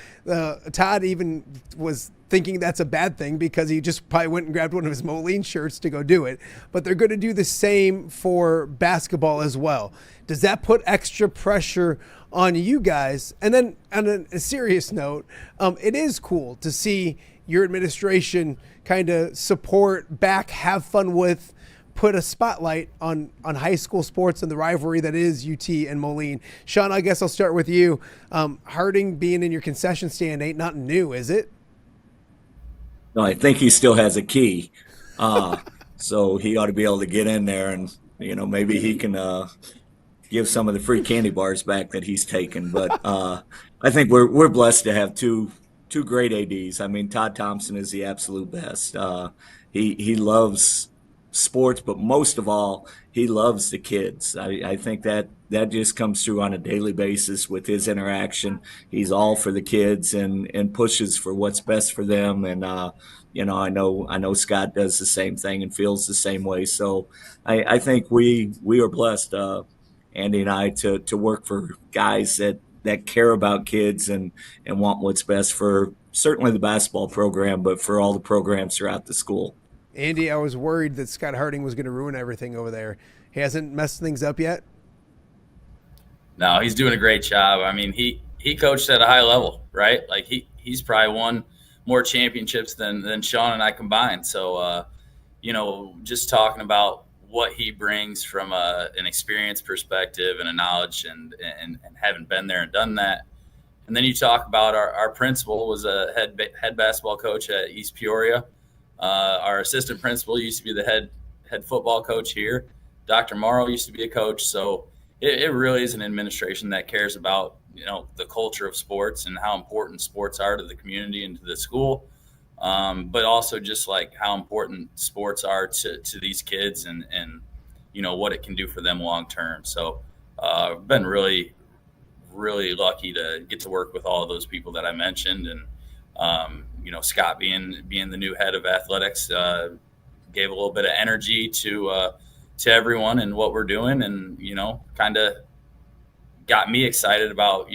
Todd even was thinking that's a bad thing, because he just probably went and grabbed one of his Moline shirts to go do it. But they're going to do the same for basketball as well. Does that put extra pressure on you guys? And then on a serious note, it is cool to see your administration kind of support, back, have fun with, put a spotlight on high school sports and the rivalry that is UT and Moline. Sean, I guess I'll start with you. Harding being in your concession stand ain't nothing new, is it? No, I think he still has a key. So he ought to be able to get in there and, maybe he can give some of the free candy bars back that he's taken. But I think we're blessed to have two great ADs. I mean, Todd Thompson is the absolute best. He loves sports, but most of all, he loves the kids. I think that just comes through on a daily basis with his interaction. He's all for the kids and pushes for what's best for them. And I know Scott does the same thing and feels the same way. So I think we are blessed, Andy and I, to work for guys that care about kids and want what's best for certainly the basketball program, but for all the programs throughout the school. Andy, I was worried that Scott Harding was going to ruin everything over there. He hasn't messed things up yet? No, he's doing a great job. I mean, he coached at a high level, right? Like he's probably won more championships than Sean and I combined. So, just talking about what he brings from an experience perspective and a knowledge and having been there and done that. And then you talk about our principal was a head basketball coach at East Peoria. Our assistant principal used to be the head football coach here. Dr. Morrow used to be a coach. So it really is an administration that cares about, the culture of sports and how important sports are to the community and to the school. But also just like how important sports are to these kids and what it can do for them long term. So I've been really, really lucky to get to work with all of those people that I mentioned. And, Scott being the new head of athletics gave a little bit of energy to everyone and what we're doing, and, kind of got me excited about,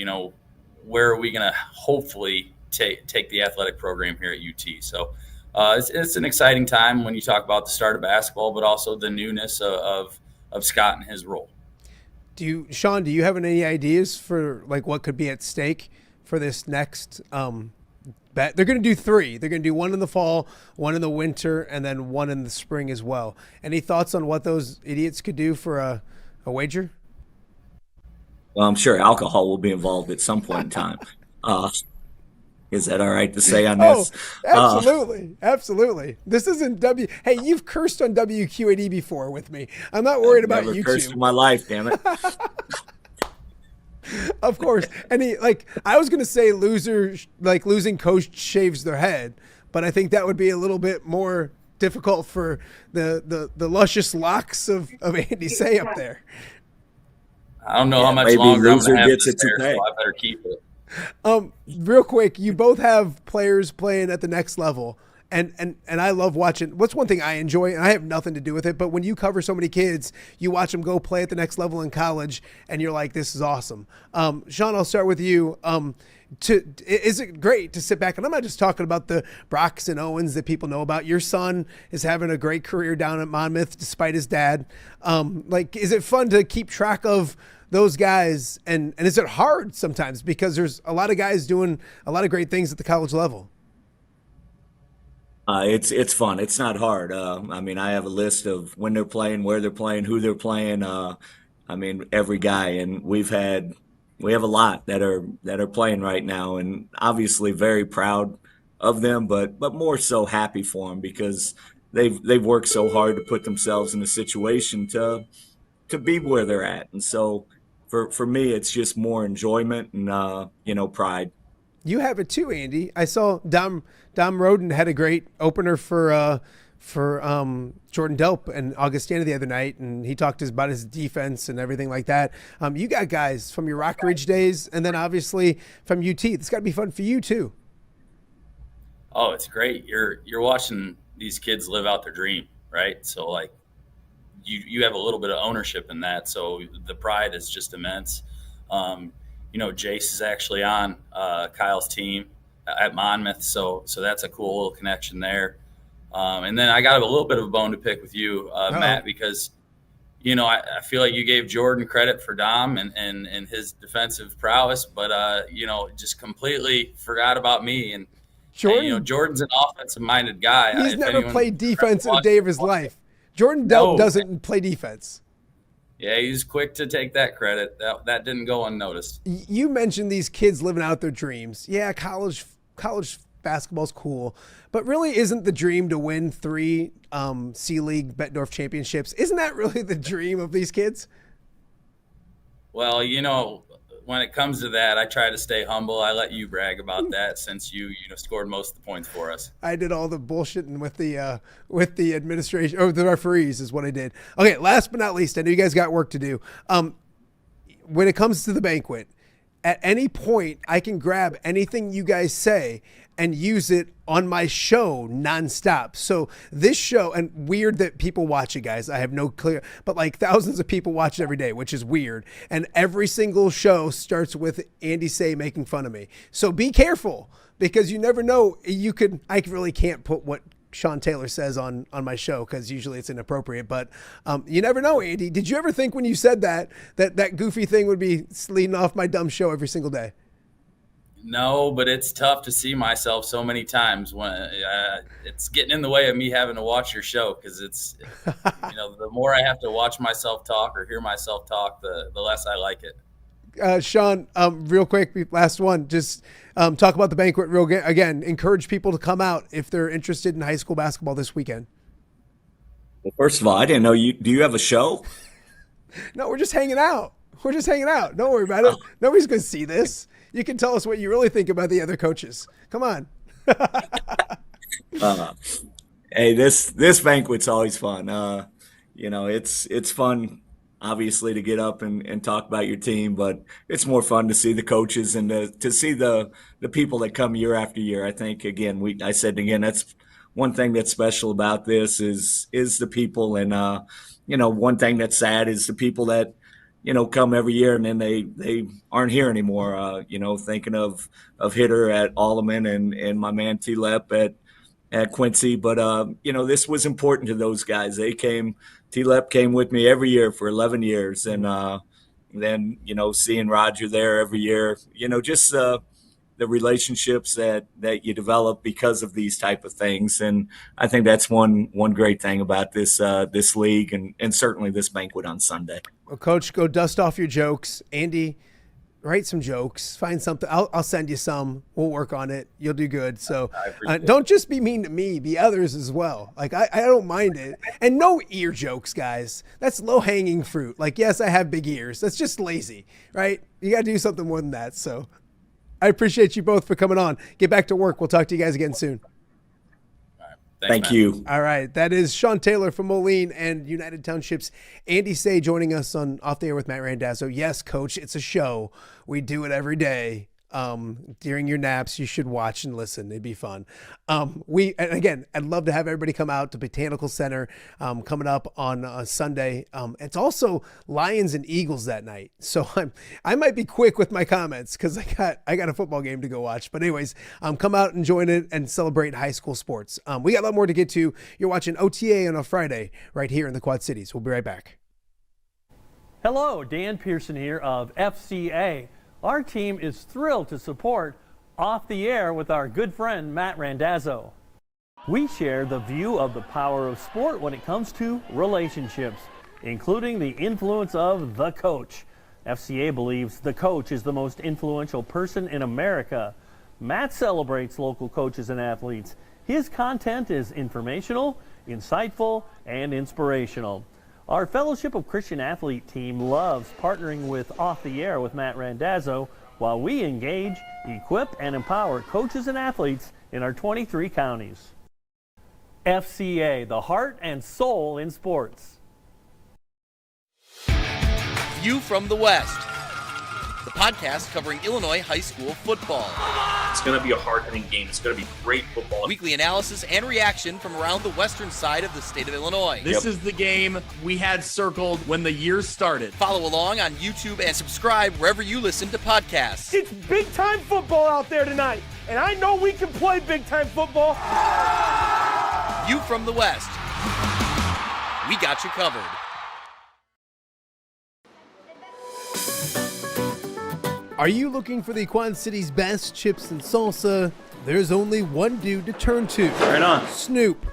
where are we going to hopefully take the athletic program here at UT. So it's an exciting time when you talk about the start of basketball, but also the newness of Scott and his role. Sean, do you have any ideas for like what could be at stake for this next bet? They're going to do 3. They're going to do one in the fall, one in the winter, and then one in the spring as well. Any thoughts on what those idiots could do for a wager? Well, I'm sure alcohol will be involved at some point in time. Is that all right to say on this? Oh, absolutely. Absolutely. This isn't Hey, you've cursed on WQAD before with me. I'm not worried about never YouTube. Cursed in my life, damn it. Of course. And I was going to say losing coach shaves their head, but I think that would be a little bit more difficult for the luscious locks of Andy Saey up there. I don't know how much longer I'm going to have gets this it to there, pay. so I better keep it. Real quick, you both have players playing at the next level, and I love watching. What's one thing I enjoy, and I have nothing to do with it, but when you cover so many kids, you watch them go play at the next level in college, and you're like, this is awesome. Sean, I'll start with you. Is it great to sit back, and I'm not just talking about the Brocks and Owens that people know about. Your son is having a great career down at Monmouth despite his dad. Is it fun to keep track of those guys, and is it hard sometimes because there's a lot of guys doing a lot of great things at the college level? It's fun. It's not hard. I have a list of when they're playing, where they're playing, who they're playing. Every guy, and we have a lot that are playing right now, and obviously very proud of them, but more so happy for them because they've worked so hard to put themselves in a situation to be where they're at, and so for me, it's just more enjoyment and pride. You have it too, Andy. I saw Dom Roden had a great opener for Jordan Delp and Augustana the other night, and he talked about his defense and everything like that. You got guys from your Rock Ridge days, and then obviously from UT. It's got to be fun for you too. Oh, it's great. You're watching these kids live out their dream, right? So like you have a little bit of ownership in that, so the pride is just immense. Jace is actually on Kyle's team at Monmouth, so that's a cool little connection there. And then I got a little bit of a bone to pick with you, Matt, because I feel like you gave Jordan credit for Dom and his defensive prowess, but just completely forgot about me. And Jordan's an offensive-minded guy. He's never played defense in a day of his life. Jordan Delp doesn't play defense. Yeah, he's quick to take that credit. That didn't go unnoticed. You mentioned these kids living out their dreams. Yeah, college basketball's cool, but really isn't the dream to win 3 C-League Bettendorf championships? Isn't that really the dream of these kids? Well, when it comes to that, I try to stay humble. I let you brag about that since you scored most of the points for us. I did all the bullshitting with the administration or the referees is what I did. Okay, last but not least, I know you guys got work to do. When it comes to the banquet, at any point I can grab anything you guys say and use it on my show nonstop. So this show, and weird that people watch it, guys. I have no clear, but like thousands of people watch it every day, which is weird. And every single show starts with Andy Saey making fun of me. So be careful, because you never know. I really can't put what Sean Taylor says on my show, because usually it's inappropriate, but you never know, Andy. Did you ever think when you said that goofy thing would be leading off my dumb show every single day? No, but it's tough to see myself so many times when it's getting in the way of me having to watch your show, because it's, the more I have to watch myself talk or hear myself talk, the less I like it. Sean, real quick, last one, just talk about the banquet again. Encourage people to come out if they're interested in high school basketball this weekend. Well, first of all, I didn't know do you have a show? No, we're just hanging out. Don't worry about it. Nobody's going to see this. You can tell us what you really think about the other coaches. Come on. Hey, this banquet's always fun. It's fun, obviously, to get up and talk about your team, but it's more fun to see the coaches and to see the people that come year after year. I think, again, that's one thing that's special about this is the people. And, one thing that's sad is the people that, come every year and then they aren't here anymore. Thinking of Hitter at Alleman and my man T-Lep at Quincy. But, this was important to those guys. T-Lep came with me every year for 11 years. And then, seeing Roger there every year, just the relationships that you develop because of these type of things. And I think that's one great thing about this league and certainly this banquet on Sunday. Well, Coach, go dust off your jokes. Andy, write some jokes. Find something. I'll send you some. We'll work on it. You'll do good. So don't just be mean to me. Be others as well. Like, I don't mind it. And no ear jokes, guys. That's low-hanging fruit. Like, yes, I have big ears. That's just lazy, right? You got to do something more than that. So I appreciate you both for coming on. Get back to work. We'll talk to you guys again soon. Thank you. All right. That is Sean Taylor from Moline and United Township's Andy Saey joining us on Off the Air with Matt Randazzo. Yes, Coach, it's a show. We do it every day. During your naps, you should watch and listen. It'd be fun. And again, I'd love to have everybody come out to Botanical Center coming up on Sunday. It's also Lions and Eagles that night. So I might be quick with my comments because I got a football game to go watch. But anyways, come out and join it and celebrate high school sports. We got a lot more to get to. You're watching OTA on a Friday right here in the Quad Cities. We'll be right back. Hello, Dan Pearson here of FCA. Our team is thrilled to support Off the Air with our good friend Matt Randazzo. We share the view of the power of sport when it comes to relationships, including the influence of the coach. FCA believes the coach is the most influential person in America. Matt celebrates local coaches and athletes. His content is informational, insightful, and inspirational. Our Fellowship of Christian Athlete team loves partnering with Off the Air with Matt Randazzo while we engage, equip, and empower coaches and athletes in our 23 counties. FCA, the heart and soul in sports. View from the West, the podcast covering Illinois high school football. It's going to be a hard-hitting game. It's going to be great football. Weekly analysis and reaction from around the western side of the state of Illinois. This is the game we had circled when the year started. Follow along on YouTube and subscribe wherever you listen to podcasts. It's big-time football out there tonight, and I know we can play big-time football. View from the West. We got you covered. Are you looking for the Quad City's best chips and salsa? There's only one dude to turn to. Right on. Snoop.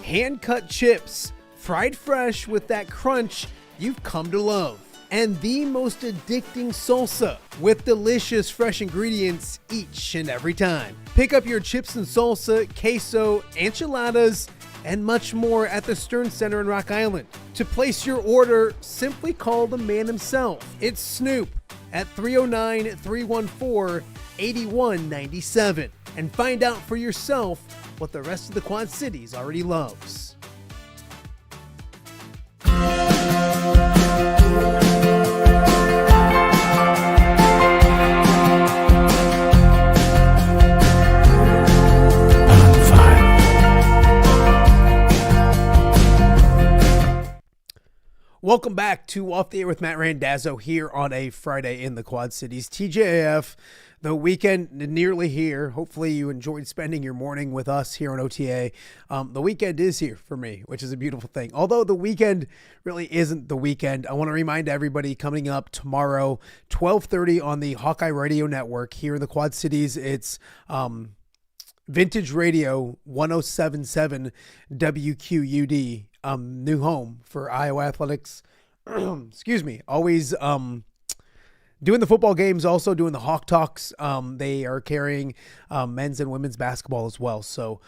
Hand-cut chips, fried fresh with that crunch you've come to love. And the most addicting salsa with delicious fresh ingredients each and every time. Pick up your chips and salsa, queso, enchiladas, and much more at the Stern Center in Rock Island. To place your order, simply call the man himself. It's Snoop at 309-314-8197 and find out for yourself what the rest of the Quad Cities already loves. Welcome back to Off the Air with Matt Randazzo here on a Friday in the Quad Cities. TGIF, the weekend nearly here. Hopefully you enjoyed spending your morning with us here on OTA. The weekend is here for me, which is a beautiful thing. Although the weekend really isn't the weekend, I want to remind everybody coming up tomorrow, 12:30 on the Hawkeye Radio Network here in the Quad Cities. It's Vintage Radio 107.7 WQUD. New home for Iowa Athletics. Excuse me. Always doing the football games, also doing the Hawk Talks. They are carrying men's and women's basketball as well. So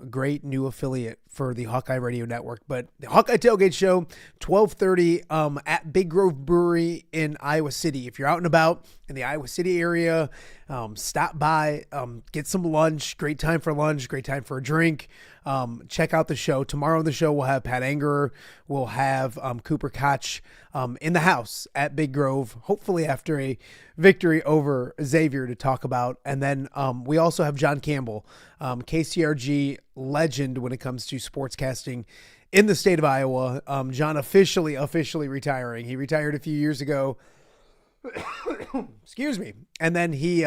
great new affiliate for the Hawkeye Radio Network. But the Hawkeye Tailgate Show, 12:30 at Big Grove Brewery in Iowa City. If you're out and about in the Iowa City area, stop by, get some lunch. Great time for lunch, great time for a drink. Check out the show. Tomorrow on the show, we'll have Pat Angerer. We'll have Cooper Koch in the house at Big Grove, hopefully after a victory over Xavier to talk about. And then we also have John Campbell, KCRG legend when it comes to sportscasting in the state of Iowa. John officially retiring. He retired a few years ago. Excuse me. And then he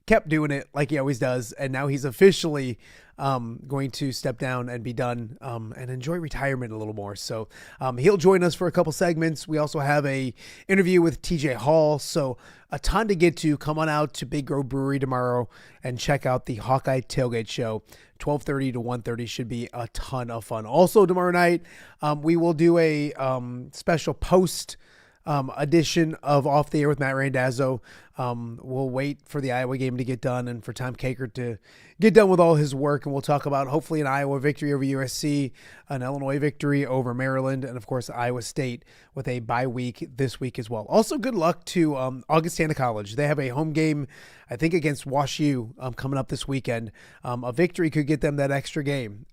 kept doing it like he always does, and now he's officially going to step down and be done and enjoy retirement a little more. So he'll join us for a couple segments. We also have a interview with TJ Hall, so a ton to get to. Come on out to Big Grove Brewery tomorrow and check out the Hawkeye Tailgate Show. 12:30 to 1:30 should be a ton of fun. Also tomorrow night, we will do a special post edition of Off the Air with Matt Randazzo. We'll wait for the Iowa game to get done and for Tom Kakert to get done with all his work, and we'll talk about hopefully an Iowa victory over USC, an Illinois victory over Maryland, and of course Iowa State with a bye week this week as well. Also, good luck to Augustana College. They have a home game, I think, against WashU coming up this weekend. A victory could get them that extra game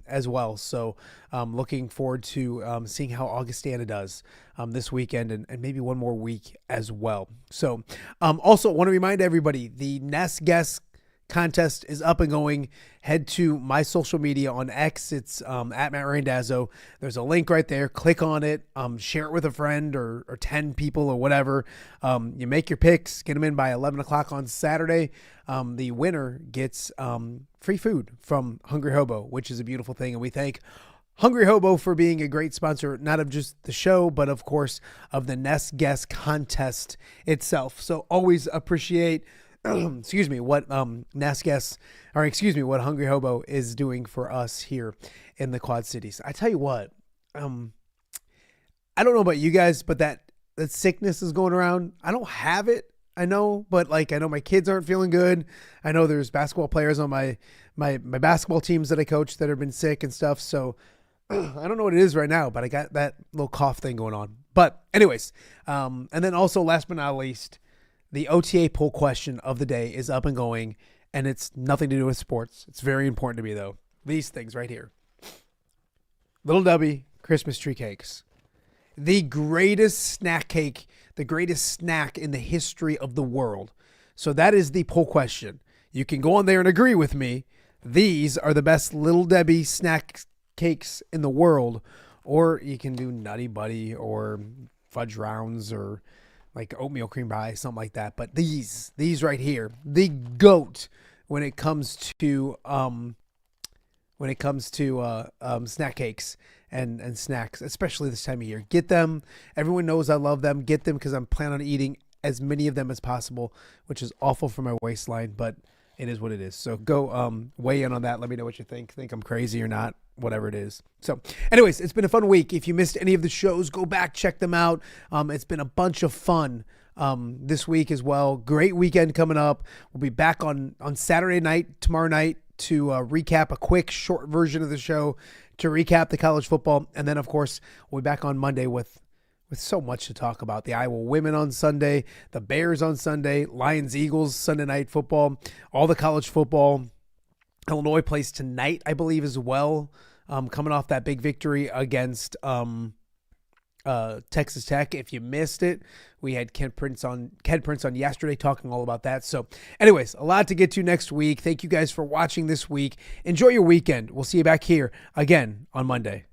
as well. So looking forward to seeing how Augustana does this weekend and maybe one more week as well. So also want to remind everybody, the Nest Guest contest is up and going. Head to my social media on X. It's at Matt Randazzo. There's a link right there. Click on it. Share it with a friend or 10 people or whatever. You make your picks. Get them in by 11 o'clock on Saturday. The winner gets free food from Hungry Hobo, which is a beautiful thing. And we thank Hungry Hobo for being a great sponsor, not of just the show, but of course of the Nest Guest contest itself. So always appreciate excuse me, what what Hungry Hobo is doing for us here in the Quad Cities. I tell you what, I don't know about you guys, but that sickness is going around. I don't have it, I know, but I know my kids aren't feeling good. I know there's basketball players on my my basketball teams that I coach that have been sick and stuff. So I don't know what it is right now, but I got that little cough thing going on. But anyways, and then also last but not least, the OTA poll question of the day is up and going, and it's nothing to do with sports. It's very important to me, though. These things right here. Little W Christmas tree cakes. The greatest snack cake, the greatest snack in the history of the world. So that is the poll question. You can go on there and agree with me. These are the best Little Debbie snack cakes in the world. Or you can do Nutty Buddy or Fudge Rounds or like oatmeal cream pie, something like that. But these right here, the GOAT when it comes to snack cakes and snacks, especially this time of year. Get them. Everyone knows I love them. Get them because I'm planning on eating as many of them as possible, which is awful for my waistline, but it is what it is. So go weigh in on that. Let me know what you think. Think I'm crazy or not, whatever it is. So anyways, it's been a fun week. If you missed any of the shows, go back, check them out. It's been a bunch of fun this week as well. Great weekend coming up. We'll be back on Saturday night, tomorrow night, to recap a quick short version of the show to recap the college football. And then, of course, we'll be back on Monday with so much to talk about. The Iowa women on Sunday, the Bears on Sunday, Lions, Eagles, Sunday night football, all the college football. Illinois plays tonight, I believe, as well, coming off that big victory against Texas Tech. If you missed it, we had Ken Prince on yesterday talking all about that. So anyways, a lot to get to next week. Thank you guys for watching this week. Enjoy your weekend. We'll see you back here again on Monday.